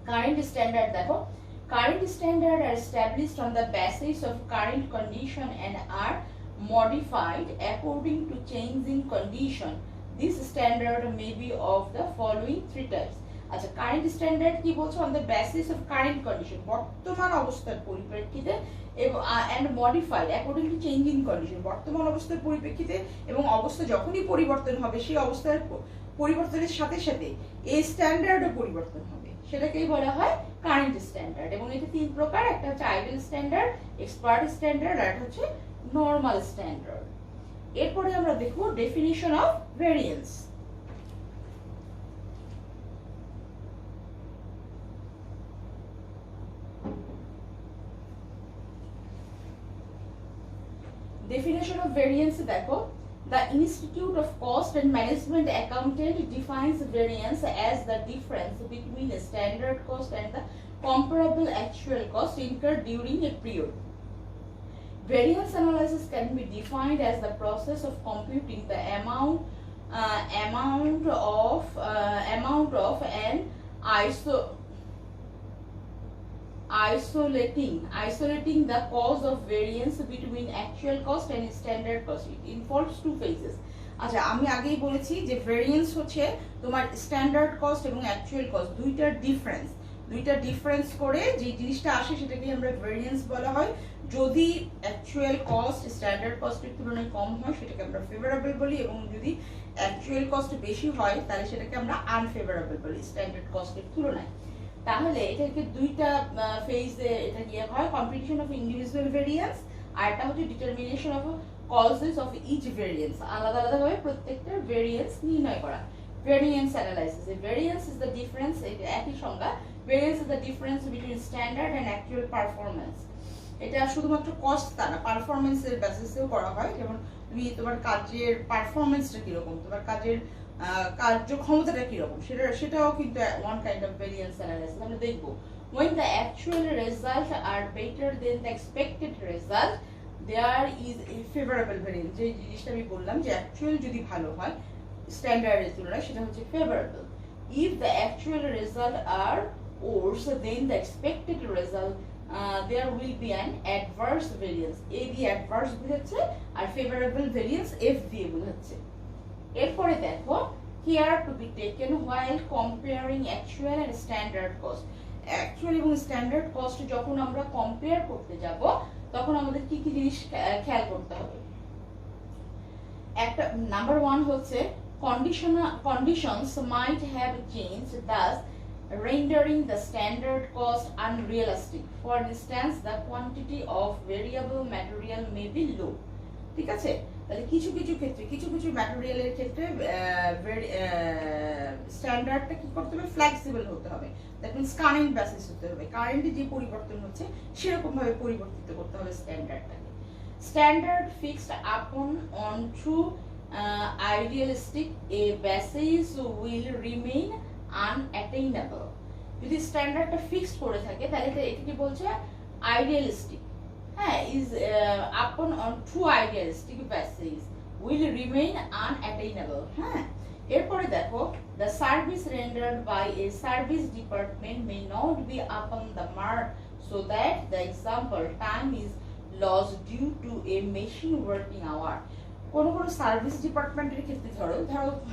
কারেন্ট স্ট্যান্ডার্ড। দেখো কারেন্ট স্ট্যান্ডার্ড আর established on the basis of current condition and are modified according to changing condition. This standard may be of the following three types. আচ্ছা, কারেন্ট স্ট্যান্ডার্ড কি বলছো, on the basis of current condition, বর্তমান অবস্থার পরিপ্রেক্ষিতে, এবং and modified according to changing condition, বর্তমান অবস্থার পরিপ্রেক্ষিতে এবং অবস্থা যখনই পরিবর্তন হবে সেই অবস্থার পরিবর্তনের সাথে সাথে এই স্ট্যান্ডার্ডও পরিবর্তন হবে, সেটাকেই বলা হয় কারেন্ট স্ট্যান্ডার্ড। এবং এটা তিন প্রকার, একটা হচ্ছে আইডিয়াল স্ট্যান্ডার্ড, এক্সপার্ট স্ট্যান্ডার্ড, আর একটা হচ্ছে নর্মাল স্ট্যান্ডার্ড। এরপরে আমরা দেখব definition of variance. Definition of variance দেখো, the Institute of Cost and Management Accountant defines variance as the difference between a standard cost and the comparable actual cost incurred during a period. Variance analysis can be defined as the process of computing the amount of an isolating the cause of variance between actual cost and standard cost. It involves two phases. আচ্ছা, আমি আগেই বলেছি যে ভেরিয়েন্স হচ্ছে তোমার স্ট্যান্ডার্ড কস্ট এবং অ্যাকচুয়াল কস্ট দুইটা ডিফারেন্স করে যে জিনিসটা আসে সেটাকে আমরা ভেরিয়েন্স বলা হয়। যদি অ্যাকচুয়াল কস্ট স্ট্যান্ডার্ড কস্টের তুলনায় কম হয় সেটাকে আমরা ফেভারেবল বলি, এবং যদি অ্যাকচুয়াল কস্ট বেশি হয় তাহলে সেটাকে আমরা আনফেভারেবল বলি স্ট্যান্ডার্ড কস্টের তুলনায়। তাহলে এটাকে দুইটা ফেজে এটা গিয়ে হয়, কম্পিটিশন অফ ইন্ডিভিজুয়াল ভেরিয়েন্স, আর এটা হচ্ছে determination of causes of each variance, আলাদা আলাদা ভাবে প্রত্যেকটা ভেরিয়েন্স নির্ণয় করা। Variance analysis, variance is the difference, এটা একই সংজ্ঞা, variance is the difference between standard and actual performance. এটা শুধুমাত্র কস্ট তা না, পারফরম্যান্সের বেসিসেও করা হয়, যেমন তুমি তোমার কাজের পারফরম্যান্সটা কিরকম, তোমার কাজের কার্যক্ষমতাটা কিরকম, সেটাও কিন্তু one kind of variance analysis. আমরা দেখবো when the actual result are better than the expected result there is a favorable variance। যে জিনিসটা আমি বললাম যে অ্যাকচুয়াল যদি ভালো হয় স্ট্যান্ডার্ডের তুলনায় সেটা হচ্ছে favourable. if the actual result are worse than the expected result there will be an adverse variance। a দিয়ে adverse বোঝাচ্ছে আর favorable variance f দিয়ে বোঝাচ্ছে। এরপরে দেখো care to be taken while comparing actual and standard cost। Actual এবং স্ট্যান্ডার্ড কস্ট যখন আমরা কম্পেয়ার করতে যাব তখন আমাদের কি কি জিনিস খেয়াল করতে হবে। একটা নাম্বার 1 হচ্ছে conditions might have changed thus rendering the standard cost unrealistic. For instance, the quantity of variable material may be low। ঠিক আছে, তাহলে কিছু কিছু ক্ষেত্রে কিছু কিছু ম্যাটেরিয়ালের ক্ষেত্রে স্ট্যান্ডার্ডটা কি করতে হবে, ফ্লেক্সিবল হতে হবে। দ্যাট মিন্স কারেন্ট বেসিস হতে হবে, কারেন্টে যে পরিবর্তন হচ্ছে সেরকম ভাবে পরিবর্তিত করতে হবে স্ট্যান্ডার্ডটাকে। Standard fixed upon on true idealistic a basis will remain unattainable। যদি স্ট্যান্ডার্ডটা ফিক্সড করে থাকে তাহলে এটা কি বলছে, আইডিয়ালিস্টিক, হ্যাঁ, is upon on true idealistic basis will remain unattainable। হ্যাঁ, এরপরে দেখো the service rendered by a service department may not be upon the mark so that the example time is lost due to a machine working hour। কোনো কোনো সার্ভিস ডিপার্টমেন্টের ক্ষেত্রে ধরো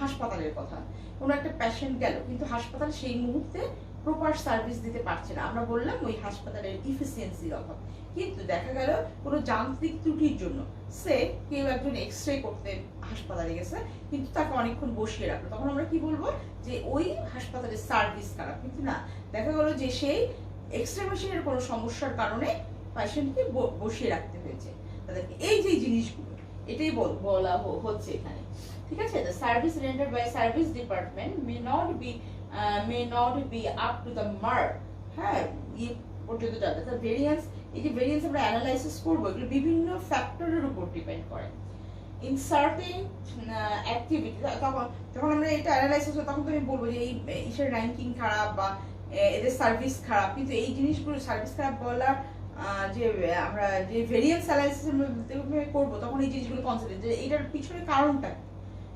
হাসপাতালের কথা, কোনো একটা পেশেন্ট গেল কিন্তু হাসপাতাল সেই মুহূর্তে প্রপার সার্ভিস দিতে পারছে না। আমরা বললাম ওই হাসপাতালের ইফিসিয়েন্সির অভাব। কিন্তু দেখা গেল কোনো যান্ত্রিক ত্রুটির জন্য সে কেউ একজন এক্সরে করতে হাসপাতালে গেছে, কিন্তু তাকে অনেকক্ষণ বসিয়ে রাখলো, তখন আমরা কি বলবো যে ওই হাসপাতালের সার্ভিস খারাপ। কিন্তু না, দেখা গেল যে সেই এক্সরে মেশিনের কোনো সমস্যার কারণে পেশেন্টকে বসিয়ে রাখতে হয়েছে তাদেরকে। এই যে জিনিসগুলো এটাই বলা হচ্ছে এখানে, ঠিক আছে। The service rendered by service department may not be up to the mark, হ্যাঁ, পর্যন্ত যাবে। তো ভেরিয়েন্স, এই যে ভেরিয়েন্স আমরা অ্যানালাইসিস করবো, এগুলো বিভিন্ন ফ্যাক্টরের উপর ডিপেন্ড করে। ইন সার্টেন অ্যাক্টিভিটি, যখন আমরা এটা অ্যানালাইসিস করব তখন তো আমি বলবো যে এই ইসের র্যাঙ্কিং খারাপ বা এদের সার্ভিস খারাপ, কিন্তু এই জিনিসগুলো সার্ভিস খারাপ বলার যে আমরা যে ভেরিয়েন্স অ্যানালাইসিস করবো তখন এই জিনিসগুলো কনসিডার, যে এটার পিছনে কারণটা,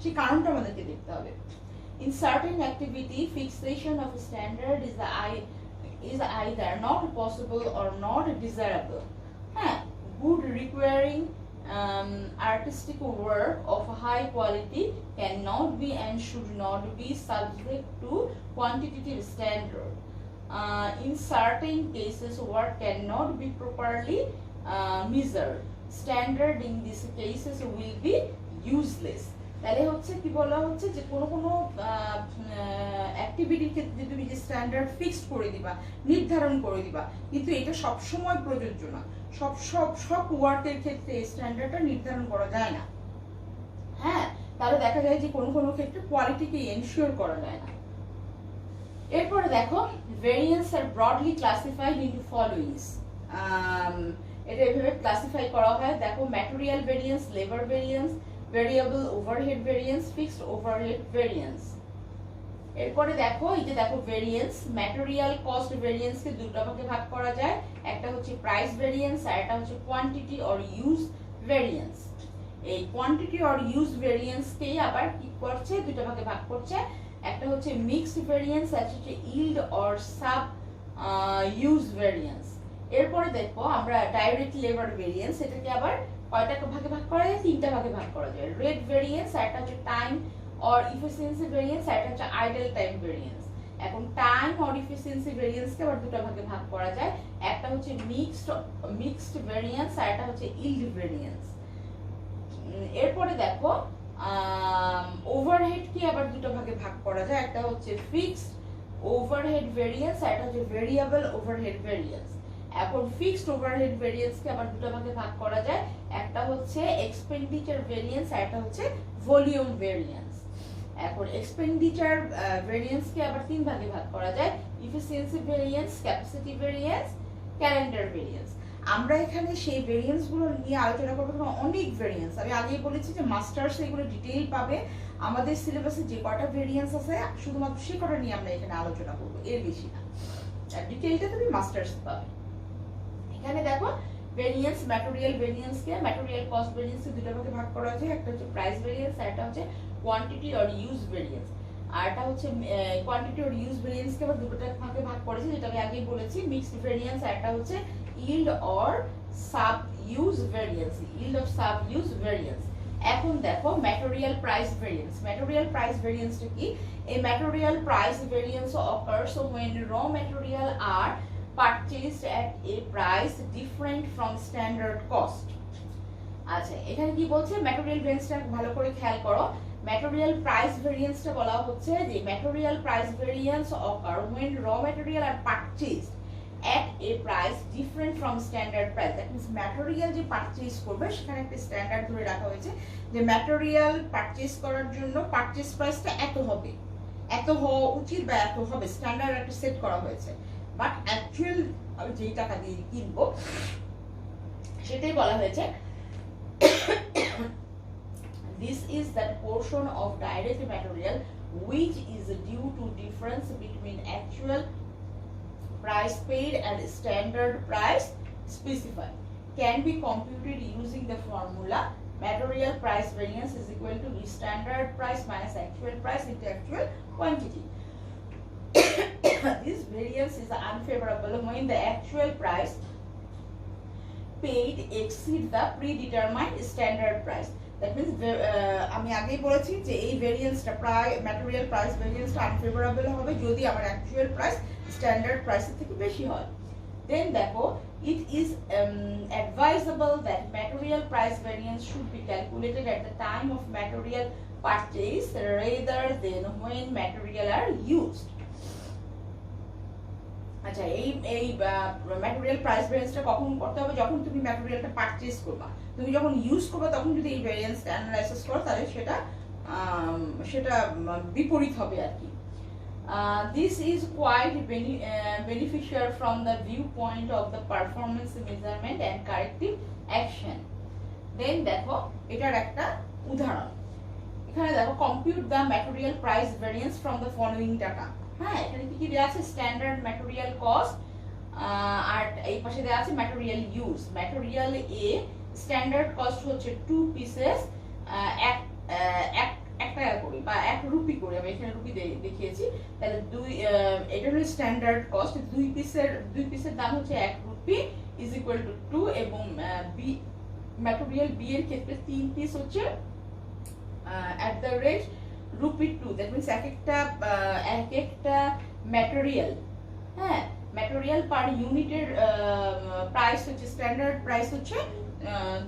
সেই কারণটা আমাদেরকে দেখতে হবে। In certain activity, fixation of a standard is either not possible or not desirable. Good requiring artistic work of high quality cannot be and should not be subject to quantitative standard. In certain cases, work cannot be properly measured. Standard in these cases will be useless. তাহলে হচ্ছে কি বলা হচ্ছে যে কোনো কোনো অ্যাক্টিভিটির ক্ষেত্রে তুমি যে স্ট্যান্ডার্ড ফিক্সড করে দিবা, নির্ধারণ করে দিবা, কিন্তু এটা সব সময় প্রযোজ্য না। সব ওয়ার্কের ক্ষেত্রে এই স্ট্যান্ডার্ডটা নির্ধারণ করা যায় না। হ্যাঁ, তাহলে দেখা যায় যে কোনো কোনো ক্ষেত্রে কোয়ালিটিকে এনশিওর করা যায় না। এরপরে দেখো, ভেরিয়েন্স আর ব্রডলি ক্লাসিফাইড ইনটু ফলোইংস। এটা এভাবে ক্লাসিফাই করা হয়। দেখো, material variance, labour variance, variable overhead variance, fixed overhead variance. এরপরে দেখো, এই যে দেখো ভেরিয়েন্স, ম্যাটেরিয়াল কস্ট ভেরিয়েন্স কে দুটো ভাগে ভাগ করা যায়। একটা হচ্ছে প্রাইস ভেরিয়েন্স আর একটা হচ্ছে কোয়ান্টিটি অর ইউজ ভেরিয়েন্স। এই কোয়ান্টিটি অর ইউজ ভেরিয়েন্স কে আবার কি করছে, দুটো ভাগে ভাগ করছে। একটা হচ্ছে মিক্সড ভেরিয়েন্স আর হচ্ছে yield or sub use variance. এরপরে দেখো আমরা ডাইরেক্ট লেবার ভেরিয়েন্স, এটাকে আবার কয়টা ভাগে ভাগ করা যায়, তিনটা ভাগে ভাগ করা যায়। রেট ভেরিয়েন্স, একটা হচ্ছে টাইম অর ইফিসিয়েন্সি ভেরিয়েন্স, একটা হচ্ছে আইডল টাইম ভেরিয়েন্স। এখন টাইম অর ইফিসিয়েন্সি ভেরিয়েন্স কে আবার দুটো ভাগে ভাগ করা যায়। একটা হচ্ছে মিক্সড ভেরিয়েন্স আর একটা হচ্ছে ইল্ড ভেরিয়েন্স। এরপরে দেখো ওভারহেড কে আবার দুটো ভাগে ভাগ করা যায়। একটা হচ্ছে ফিক্সড ওভারহেড ভেরিয়েন্স আর একটা হচ্ছে ভেরিয়েবল ওভারহেড ভেরিয়েন্স। এখন ফিক্সড ওভারহেড ভেরিয়েন্স কে আবার দুটো ভাগে ভাগ করা যায়। একটা হচ্ছে এক্সপেন্ডিচার ভেরিয়েন্স আর একটা হচ্ছে ভলিউম ভেরিয়েন্স। এখন এক্সপেন্ডিচার ভেরিয়েন্স কে আবার তিন ভাগে ভাগ করা যায়, efficiency variance, capacity variance, calendar variance. আমরা এখানে সেই ভেরিয়েন্স গুলো নিয়ে আলোচনা করবো, অনেক ভেরিয়েন্স। আমি আগেই বলেছি যে মাস্টার্স এগুলো ডিটেইল পাবে, আমাদের সিলেবাসে যে কটা ভেরিয়েন্স আছে শুধুমাত্র সে কটা নিয়ে আমরা এখানে আলোচনা করবো, এর বেশি না। ডিটেইলটা তুমি মাস্টার্স পাবে। এখানে দেখো ভেরিয়েন্স, ম্যাটেরিয়াল ভেরিয়েন্স কে ম্যাটেরিয়াল কস্ট ভেরিয়েন্স এর দুটো ভাগে ভাগ করা আছে। একটা হচ্ছে প্রাইস ভেরিয়েন্স আর একটা হচ্ছে কোয়ান্টিটি অর ইউজ ভেরিয়েন্স। আর এটা হচ্ছে কোয়ান্টিটি অর ইউজ ভেরিয়েন্স কে আবার দুটো ভাগে ভাগ করেছে, যেটা আমি আগেই বলেছি, মিক্সড ভেরিয়েন্স আর একটা হচ্ছে yield or sub use variance, yield of sub use variance। এখন দেখো material price variance. Material price ভেরিয়েন্সটা কি? A material price variance occurs when raw material are purchased at a price different from standard cost। আচ্ছা, এখানে কি বলছে ম্যাটেরিয়াল ভেরিয়েন্সটা ভালো করে খেয়াল করো। ম্যাটেরিয়াল প্রাইস ভেরিয়েন্সটা বলা হচ্ছে যে material price variance occur when raw material are purchased at a price different from standard price। That means material যে পারচেজ করবে সেখানে একটা স্ট্যান্ডার্ড ধরে রাখা হয়েছে যে ম্যাটেরিয়াল পারচেজ করার জন্য পারচেজ প্রাইসটা এত হবে, এত হওয়া উচিত বা এত হবে, স্ট্যান্ডার্ড একটা সেট করা হয়েছে। বাট অ্যাকচুয়াল আমি যেই টাকা দিয়ে কিনবো সেটাই বলা হয়েছে this is that portion of direct material which is due to difference between actual price paid and standard price specified can be computed using the formula material price variance is equal to standard price minus actual price into actual quantity। This variance is unfavorable when the actual price paid exceed the predetermined standard price। That means আমি আগেই বলেছি যে এই ভেরিয়েন্সটা ম্যাটেরিয়াল প্রাইস ভেরিয়েন্সটা আনফেভারেবল হবে যদি আমার অ্যাকচুয়াল প্রাইস স্ট্যান্ডার্ড প্রাইসের থেকে বেশি হয়। দেন দেখো, it is advisable that material price variance should be calculated at the time of material purchase rather than when material are used. আচ্ছা, এই ম্যাটেরিয়াল প্রাইস ভ্যারিয়েন্সটা কখন করতে হবে? যখন তুমি ম্যাটেরিয়ালটা পারচেজ করবা। তুমি যখন ইউজ করবা তখন যদি এই ভ্যারিয়েন্সটা অ্যানালাইসিস করো তাহলে সেটা বিপরীত হবে আর কি। This is quite beneficial from the viewpoint of the performance measurement and corrective action. Then দেখো এটার একটা উদাহরণ, এখানে দেখো compute the material price variance from the following data. হ্যাঁ, এখানে কি কি দেওয়া আছে? স্ট্যান্ডার্ড ম্যাটেরিয়াল কস্ট, আর এই পাশে দেওয়া আছে ম্যাটেরিয়াল ইউজ। ম্যাটেরিয়াল এ স্ট্যান্ডার্ড কস্ট হচ্ছে 2 পিসেস এক টাকা করে বা 1 রুপি করে, আমি এখানে রুপি দেখিয়েছি। তাহলে এটা হলো স্ট্যান্ডার্ড কস্ট, দুই পিসের দাম হচ্ছে 1 রুপি ইজ ইকুয়াল টু 2, এবং ম্যাটেরিয়াল বি এর ক্ষেত্রে 3 পিস হচ্ছে at the rate rupee 2। That means এক একটা ম্যাটেরিয়াল, হ্যাঁ, ম্যাটেরিয়াল পার ইউনিটের প্রাইস হচ্ছে, স্ট্যান্ডার্ড প্রাইস হচ্ছে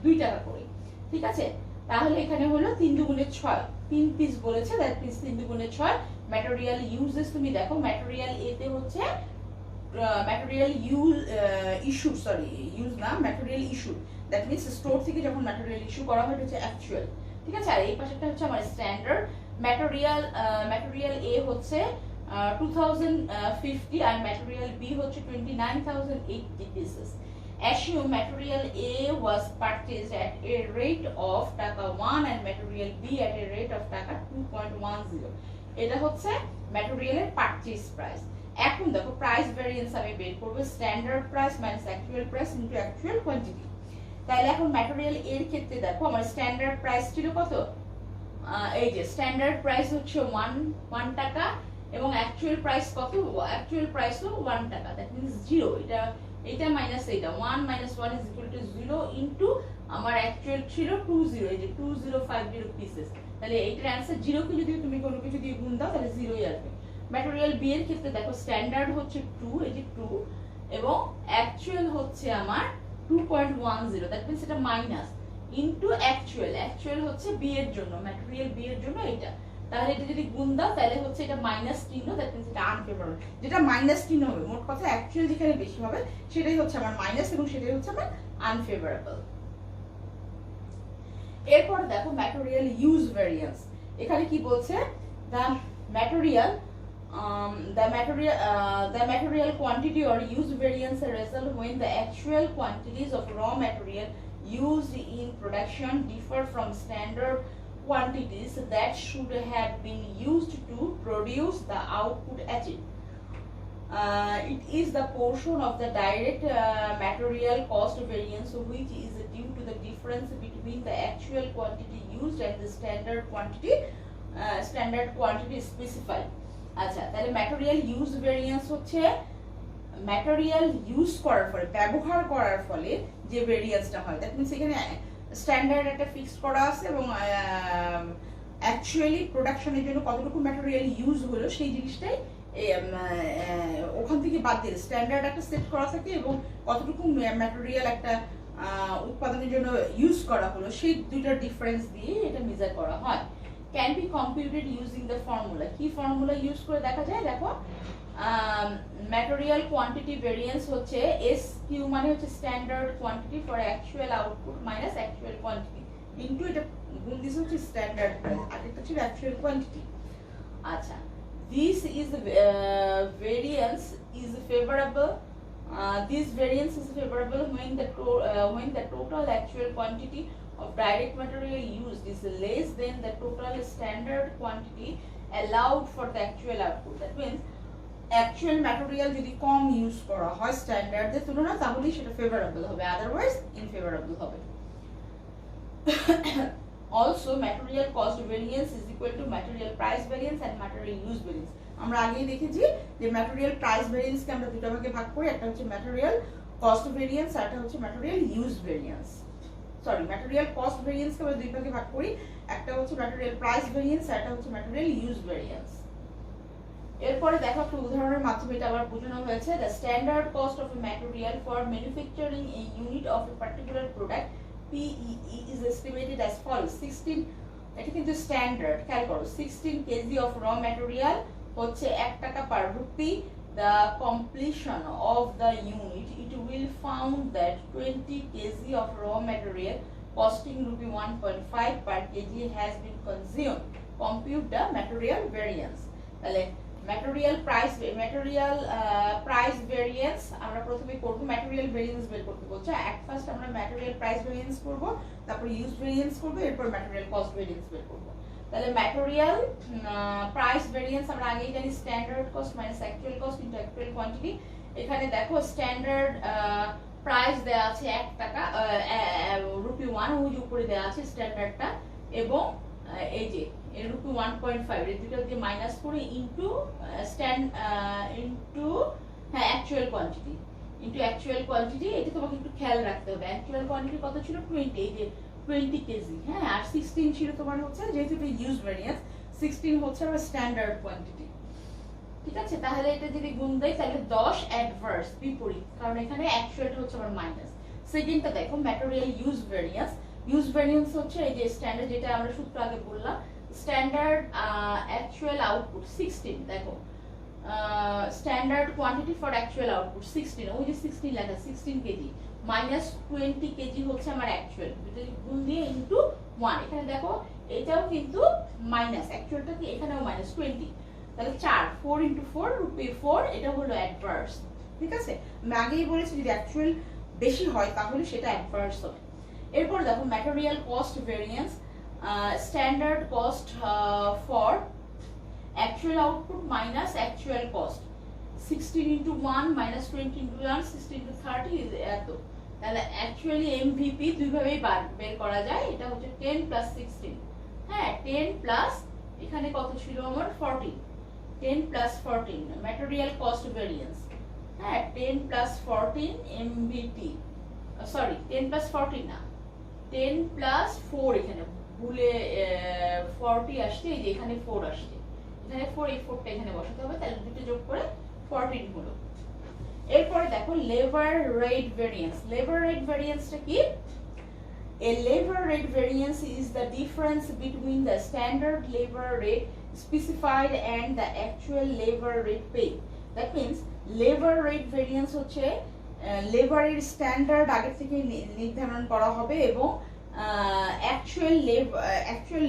2 টাকা করে, ঠিক আছে। তাহলে এখানে হলো 3 দুগুণে 6, 3 পিস বলেছে, দ্যাট মিন্স 3 দুগুণে 6। ম্যাটেরিয়াল ইউজেস তুমি দেখো, ম্যাটেরিয়াল এ তে হচ্ছে material material issue, that means store থেকে যখন ম্যাটেরিয়াল ইস্যু করা হয় হচ্ছে অ্যাকচুয়াল, ঠিক আছে। আর এই পাশেরটা হচ্ছে আমার স্ট্যান্ডার্ড ম্যাটেরিয়াল এ হচ্ছে 2050 আর ম্যাটেরিয়াল বি হচ্ছে 29,080 pieces. Assume material A was purchased at a rate of টাকা 1 and material B at a rate of টাকা 2.10. এটা হচ্ছে ম্যাটেরিয়ালের পারচেজ প্রাইস। এখন দেখো প্রাইস ভ্যারিয়েন্স আমি বের করব, standard price minus actual price into actual quantity. তাহলে এখন ম্যাটেরিয়াল এর ক্ষেত্রে দেখো আমার স্ট্যান্ডার্ড প্রাইস ছিল কত? এই যে স্ট্যান্ডার্ড প্রাইস হচ্ছে 1 টাকা এবং অ্যাকচুয়াল প্রাইস কত? অ্যাকচুয়াল প্রাইস হলো 1 টাকা, দ্যাট মিন্স 0। এটা মাইনাস এটা 1 minus 1 is equal to 0 into আমার অ্যাকচুয়াল ছিল 20, এই যে 2050 পিসেস। তাহলে এইটার অ্যানসার 0 কে যদি তুমি কোনো কিছু দিয়ে গুণ দাও তাহলে 0ই আসবে। ম্যাটেরিয়াল বি এর ক্ষেত্রে দেখো স্ট্যান্ডার্ড হচ্ছে 2, এই যে 2, এবং অ্যাকচুয়াল হচ্ছে আমার 2.10, দ্যাট মিন্স এটা মাইনাস ইনটু অ্যাকচুয়াল হচ্ছে বি এর জন্য, ম্যাটেরিয়াল বি এর জন্য এটা। তাহলে এটা যদি গুণ দাও তাহলে হচ্ছে এটা মাইনাস চিহ্ন, দ্যাট মিন্স এটা আনফেভারেবল। যেটা মাইনাস চিহ্ন হবে, মোট কথা অ্যাকচুয়াল যেখানে বেশি হবে সেটাই হচ্ছে আমার মাইনাস এবং সেটাই হচ্ছে আমার আনফেভারেবল। এরপর দেখো ম্যাটেরিয়াল ইউজ ভ্যারিয়েন্স। এখানে কি বলছে? The material quantity or use variance result when the actual quantities of raw material used in production differ from standard quantities that should have been used to produce the output achieved. It is the portion of the direct material cost variance which is due to the difference between the actual quantity used and the standard quantity specified. আচ্ছা, তাহলে ম্যাটেরিয়াল ইউজ ভ্যারিয়েন্স হচ্ছে ম্যাটেরিয়াল ইউজ করার ফলে, ব্যবহার করার ফলে যে ভ্যারিয়েন্সটা হয়, দ্যাট মিন্স এখানে স্ট্যান্ডার্ড একটা ফিক্সড করা আছে এবং অ্যাকচুয়ালি প্রোডাকশনের জন্য কতটুকু ম্যাটেরিয়াল ইউজ হলো সেই জিনিসটাই ওখান থেকে বাদ দিলে স্ট্যান্ডার্ড একটা সেট করা থাকে এবং কতটুকু ম্যাটেরিয়াল একটা উৎপাদনের জন্য ইউজ করা হলো সেই দুইটার ডিফারেন্স দিয়ে এটা মেজার করা হয়। Can be computed using the formula. কি ফর্মুলা ইউজ করে দেখা যায়? দেখো ম্যাটেরিয়াল কোয়ান্টিটি ভেরিয়েন্স হচ্ছে SQ মানে হচ্ছে standard quantity for actual output minus actual quantity into এটা গুণ দিস হচ্ছে স্ট্যান্ডার্ড প্রাইস আর এটা ছিল অ্যাকচুয়াল কোয়ান্টিটি। আচ্ছা, this is variance is favorable. This variance is favorable when the total actual quantity of direct material used is less than the total standard quantity allowed for the actual output. That means actual material যদি কম ইউজ করা হয় স্ট্যান্ডার্ডের তুলনায় তাহলে সেটা ফেভারেবল হবে, আদারওয়াইজ ইনফেভারেবল হবে। Also material cost variance is equal to material price variance and material use variance. আমরা আগেই দেখেছি যে ম্যাটেরিয়াল প্রাইস ভেরিয়েন্স কে আমরা দুটো ভাগে ভাগ করি, একটা হচ্ছে ম্যাটেরিয়াল কস্ট ভেরিয়েন্স আর একটা হচ্ছে material use variance. Material cost variance কে আমরা দুই ভাগে ভাগ করি, একটা হচ্ছে ম্যাটেরিয়াল প্রাইস ভেরিয়েন্স আর একটা হচ্ছে ম্যাটেরিয়াল ইউজ ভেরিয়েন্স। এরপরে দেখো একটা উদাহরণের মাধ্যমে এটা আবার বোঝানো হয়েছে। The standard cost of A material for manufacturing A unit of a particular product PEE is estimated as follows. 16, এটা কিন্তু স্ট্যান্ডার্ড, খেয়াল করো, 16 কেজি অফ র ম্যাটেরিয়াল হচ্ছে 1 টাকা per rupee. The completion of the unit it will found that 20 kg of raw material costing rupee 1.5 per kg has been consumed. Compute the material variance. তাহলে ম্যাটেরিয়াল প্রাইস ভেরিয়েন্স আমরা প্রথমে করব। ম্যাটেরিয়াল ভেরিয়েন্স বের করতে বলছে। এট ফার্স্ট আমরা ম্যাটেরিয়াল প্রাইস ভেরিয়েন্স করব, তারপর ইউজ ভেরিয়েন্স করব, এরপর ম্যাটেরিয়াল কস্ট ভেরিয়েন্স বের করব। তাহলে ম্যাটেরিয়াল প্রাইস ভেরিয়েন্স আমরা আগেই জানি standard cost minus actual cost into actual quantity. এখানে দেখো স্ট্যান্ডার্ড প্রাইস দেয়া আছে 1 টাকা, রুপি 1, ওই যে উপরে দেয়া আছে স্ট্যান্ডার্ডটা, এবং এই যে রুপি 1.5, এর দুটো দিয়ে মাইনাস করে ইনটু অ্যাকচুয়াল কোয়ান্টিটি, এটা তোমাকে একটু খেয়াল রাখতে হবে। অ্যাকচুয়াল কোয়ান্টিটি কত ছিল? 20, এই যে 20 কেজি, হ্যাঁ। আর 16 ছিল তোমার হচ্ছে, যেহেতু এটা ইউজ ভেরিয়েন্স, 16 হচ্ছে আমার স্ট্যান্ডার্ড কোয়ান্টিটি। ঠিক আছে, তাহলে এটা যদি গুণ দেই তাহলে 10 অ্যাডভার্স, বিপরীত, কারণ এখানে অ্যাকচুয়ালটা হচ্ছে আমার মাইনাস। সেকেন্ডটা দেখো ম্যাটেরিয়াল ইউজ ভেরিয়েন্স হচ্ছে এই যে স্ট্যান্ডার্ড, যেটা আমরা সূত্র আগে বললাম, স্ট্যান্ডার্ড অ্যাকচুয়াল আউটপুট 16, দেখো standard quantity for actual output 16, ওই যে 16 লেখা, 16 কেজি মাইনাস 20 কেজি হচ্ছে আমার অ্যাকচুয়াল, গুণ দিয়ে ইনটু 1। এখানে দেখো এটাও কিন্তু মাইনাস, অ্যাকচুয়ালটা কি এখানেও মাইনাস 20, তাহলে 4 ইনটু 4 রুপি 4, এটা হলো অ্যাডভার্স। ঠিক আছে, আমি আগেই বলেছি যদি অ্যাকচুয়াল বেশি হয় তাহলে সেটা অ্যাডভার্স হবে। এরপর দেখো material cost variance, standard cost for actual output minus actual cost, 16 into 1 minus 20 into 1, 16 into 30 is এত। তাহলে অ্যাকচুয়ালি এমভিপি দুইভাবেই বের করা যায়। এটা হচ্ছে 10 প্লাস 16, হ্যাঁ 10 প্লাস এখানে কত ছিল আমার 14, 10 প্লাস 14 ম্যাটেরিয়াল কস্ট ভেরিয়েন্স, হ্যাঁ 10 প্লাস 14 এমভিপি, সরি 10 প্লাস 14 না, 10 প্লাস 4, এখানে ভুলে 40 আসছে, এই যে এখানে 4 আসছে, এখানে 4, এই 4টা এখানে বসাতে হবে, তাহলে দুটো যোগ করে 14 হলো। এরপরে দেখো লেবার রেট ভেরিয়েন্সটা কি? A labor rate variance is the difference between the standard labor rate specified and the actual labor rate paid. That means labor rate variance হচ্ছে লেবারের স্ট্যান্ডার্ড আগে থেকে নির্ধারণ করা হবে এবং অ্যাকচুয়াল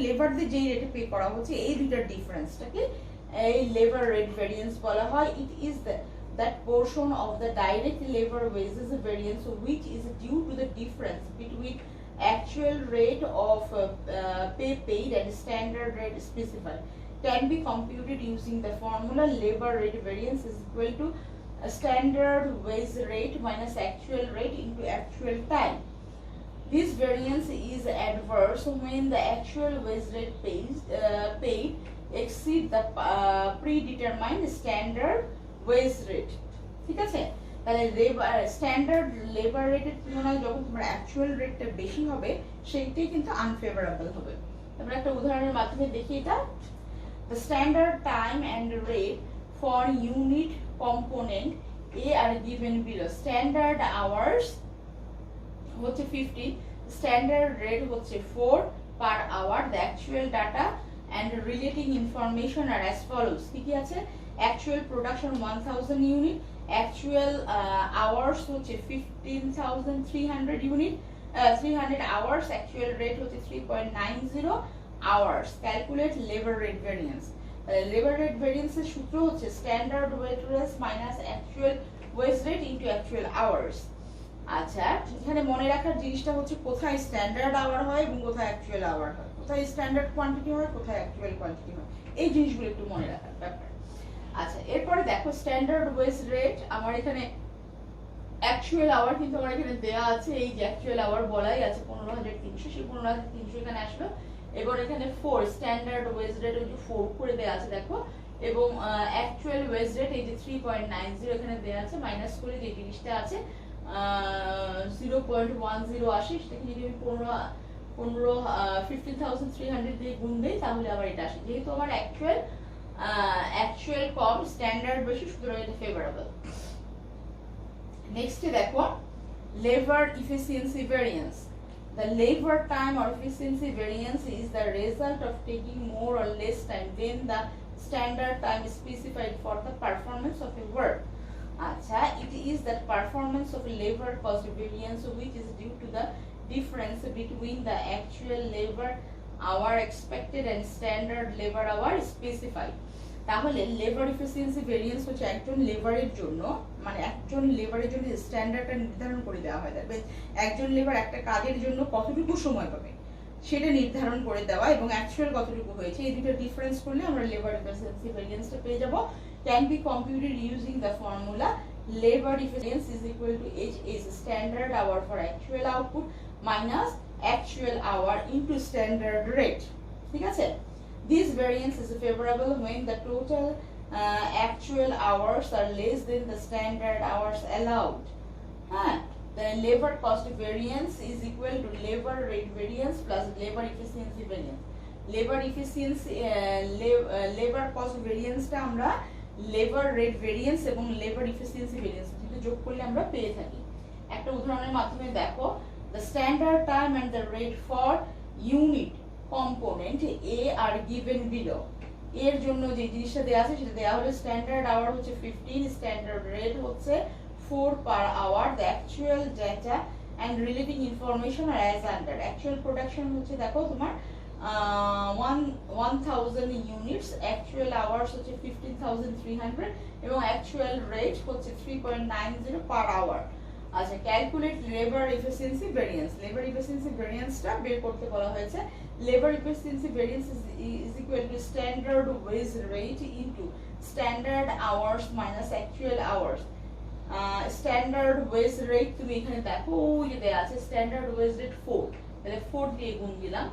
লেবার দিয়ে যেই রেটে পে করা হচ্ছে, এই দুইটার ডিফারেন্সটাকে এই লেবার রেট ভেরিয়েন্স বলা হয়। It is that portion of the direct labor wages variance which is due to the difference between actual rate of pay paid and standard rate specified can be computed using the formula labor rate variance is equal to standard wage rate minus actual rate into actual time. This variance is adverse when the actual wage rate paid exceed the predetermined standard wage rate. ঠিক আছে, তাহলে স্ট্যান্ডার্ড লেবার রেটের তুলনায় যখন তোমার অ্যাকচুয়াল রেটটা বেশি হবে, সেইটাই কিন্তু আনফেভারেবল হবে। আমরা একটা উদাহরণের মাধ্যমে দেখি এটা। The standard time and rate for unit component A are given below. Standard hours হচ্ছে 15, স্ট্যান্ডার্ড রেট হচ্ছে 4 per hour. The actual data and relating information are as follows. কি আছে? Actual production 1000 unit, actual hours হচ্ছে 15300 unit, 300 hours, actual rate হচ্ছে 3.90 hours. Calculate labor rate variance. Labor rate variance এর সূত্র হচ্ছে standard wage rate minus actual wage rate into actual hours. আচ্ছা, এখানে মনে রাখার জিনিসটা হচ্ছে কোথায় স্ট্যান্ডার্ড আওয়ার হয় এবং কোথায় অ্যাকচুয়াল আওয়ার হয়, কোথায় স্ট্যান্ডার্ড কোয়ান্টিটি হয়, কোথায় অ্যাকচুয়াল কোয়ান্টিটি হয়, এই জিনিসগুলো একটু মনে রাখার ব্যাপার। আচ্ছা, এরপরে দেখো স্ট্যান্ডার্ড ওয়েজ রেট, আমার এখানে অ্যাকচুয়াল আওয়ার কিন্তু আমার এখানে দেয়া আছে, এই যে অ্যাকচুয়াল আওয়ার বলাই আছে 15300, সেই 15300 এখানে আসলো, এবং এখানে 4 স্ট্যান্ডার্ড ওয়েজ রেট, ওই যে 4 করে দেয়া আছে দেখো, এবং অ্যাকচুয়াল ওয়েজ রেট এই যে 3.90 এখানে দেয়া আছে, মাইনাস করে যে জিনিসটা আছে 0.10 আসে, সেটাকে যদি আমি 15,300 দিয়ে গুণ দেই তাহলে আবার এটা আসে। যেহেতু আমার অ্যাকচুয়াল অ্যাকচুয়াল কম, স্ট্যান্ডার্ড বেশি, সুতরাং এটা ফেভারেবল। নেক্সট দেখো labor efficiency variance. The labor time or efficiency variance is the result of taking more or less time than the standard time specified for the performance of a work. Acha, it is the performance of a labor cost variance which is due to the difference between the actual labor hour expected and standard labor hour specified. তাহলে লেবার এফিসিয়েন্সি ভেরিয়েন্স হচ্ছে একজন লেবারের জন্য, মানে একজন লেবারের জন্য স্ট্যান্ডার্ডটা নির্ধারণ করে দেওয়া হয়। দেখবে একজন লেবার একটা কাজের জন্য কতটুকু সময় পাবে সেটা নির্ধারণ করে দেওয়া, এবং অ্যাকচুয়াল কতটুকু হয়েছে এই দুটো ডিফারেন্স করলে আমরা লেবার এফিসিয়েন্সি ভেরিয়েন্সটা পেয়ে যাব। Can be computed using the formula labour efficiency is equal to H is standard hour for actual output minus actual hour into standard rate. ঠিক আছে? This variance is favorable when the total actual hours are less than the standard hours allowed. The labor cost variance is equal to labor rate variance plus labor efficiency variance. Labor efficiency labor cost variance টা আমরা labor rate variance এবং labor efficiency variance দুটো যোগ করলে আমরা পেয়ে থাকি। একটা উদাহরণের মাধ্যমে দেখো, the standard time and the rate for unit component A are given below. এর জন্য যে জিনিসটা দেওয়া আছে সেটা দেওয়া হলো স্ট্যান্ডার্ড আওয়ার হচ্ছে 15, স্ট্যান্ডার্ড রেট হচ্ছে 4 per hour. The actual data and relating information are as under. Actual production হচ্ছে দেখো তোমার 1000 ইউনিটস, অ্যাকচুয়াল আওয়ার্স হচ্ছে 15300 এবং অ্যাকচুয়াল রেট হচ্ছে 3.90 per hour। আচ্ছা, calculate labour efficiency variance. Labour efficiency ভেরিয়েন্সটা বের করতে বলা হয়েছে। Labour efficiency variance is equal to standard wage rate into standard hours minus actual hours. Standard wage rate তুমি এখানে দেখো ওই যে দেওয়া আছে স্ট্যান্ডার্ড ওয়েজ রেট 4, তাহলে 4 দিয়ে গুণ দিলাম,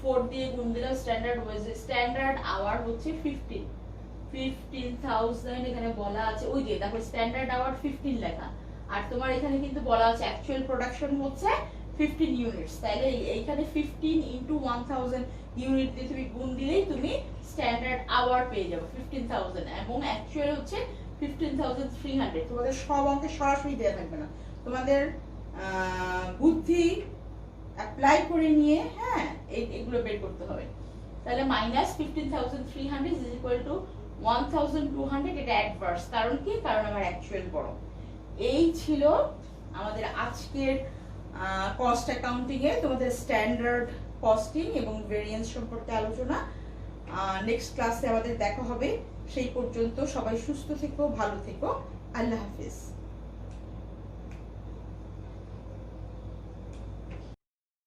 4 দিয়ে গুণ দিলাম স্ট্যান্ডার্ড ওয়েজ। স্ট্যান্ডার্ড আওয়ার হচ্ছে 15,000 এখানে বলা আছে, ওই যে দেখো স্ট্যান্ডার্ড আওয়ার 15 লেখা, আর তোমার এখানে কিন্তু বলা আছে অ্যাকচুয়াল প্রোডাকশন হচ্ছে 15 ইউনিটস। তাহলে এইখানে 15 ইনটু 1000 ইউনিট দিয়ে তুমি গুণ দিলেই তুমি স্ট্যান্ডার্ড আওয়ার পেয়ে যাবে 15,000 এবং অ্যাকচুয়াল হচ্ছে 15,300। তোমাদের সব অঙ্কে সরাসরি দেওয়া থাকবে না, তোমাদের বুদ্ধি অ্যাপ্লাই করে নিয়ে এগুলো বের করতে হবে। তাহলে মাইনাস 15,300 ইজ ইকুয়াল টু 1200, এটা অ্যাডভার্স। কারণ কি? কারণ আমার অ্যাকচুয়াল বড়। এই ছিল আমাদের আজকের কস্ট অ্যাকাউন্টিং এ তোমাদের স্ট্যান্ডার্ড কস্টিং এবং ভেরিয়েন্স সম্পর্কে আলোচনা। নেক্সট ক্লাসে আমাদের দেখা হবে। সেই পর্যন্ত সবাই সুস্থ থেকো, ভালো থেকো, আল্লাহ হাফেজ।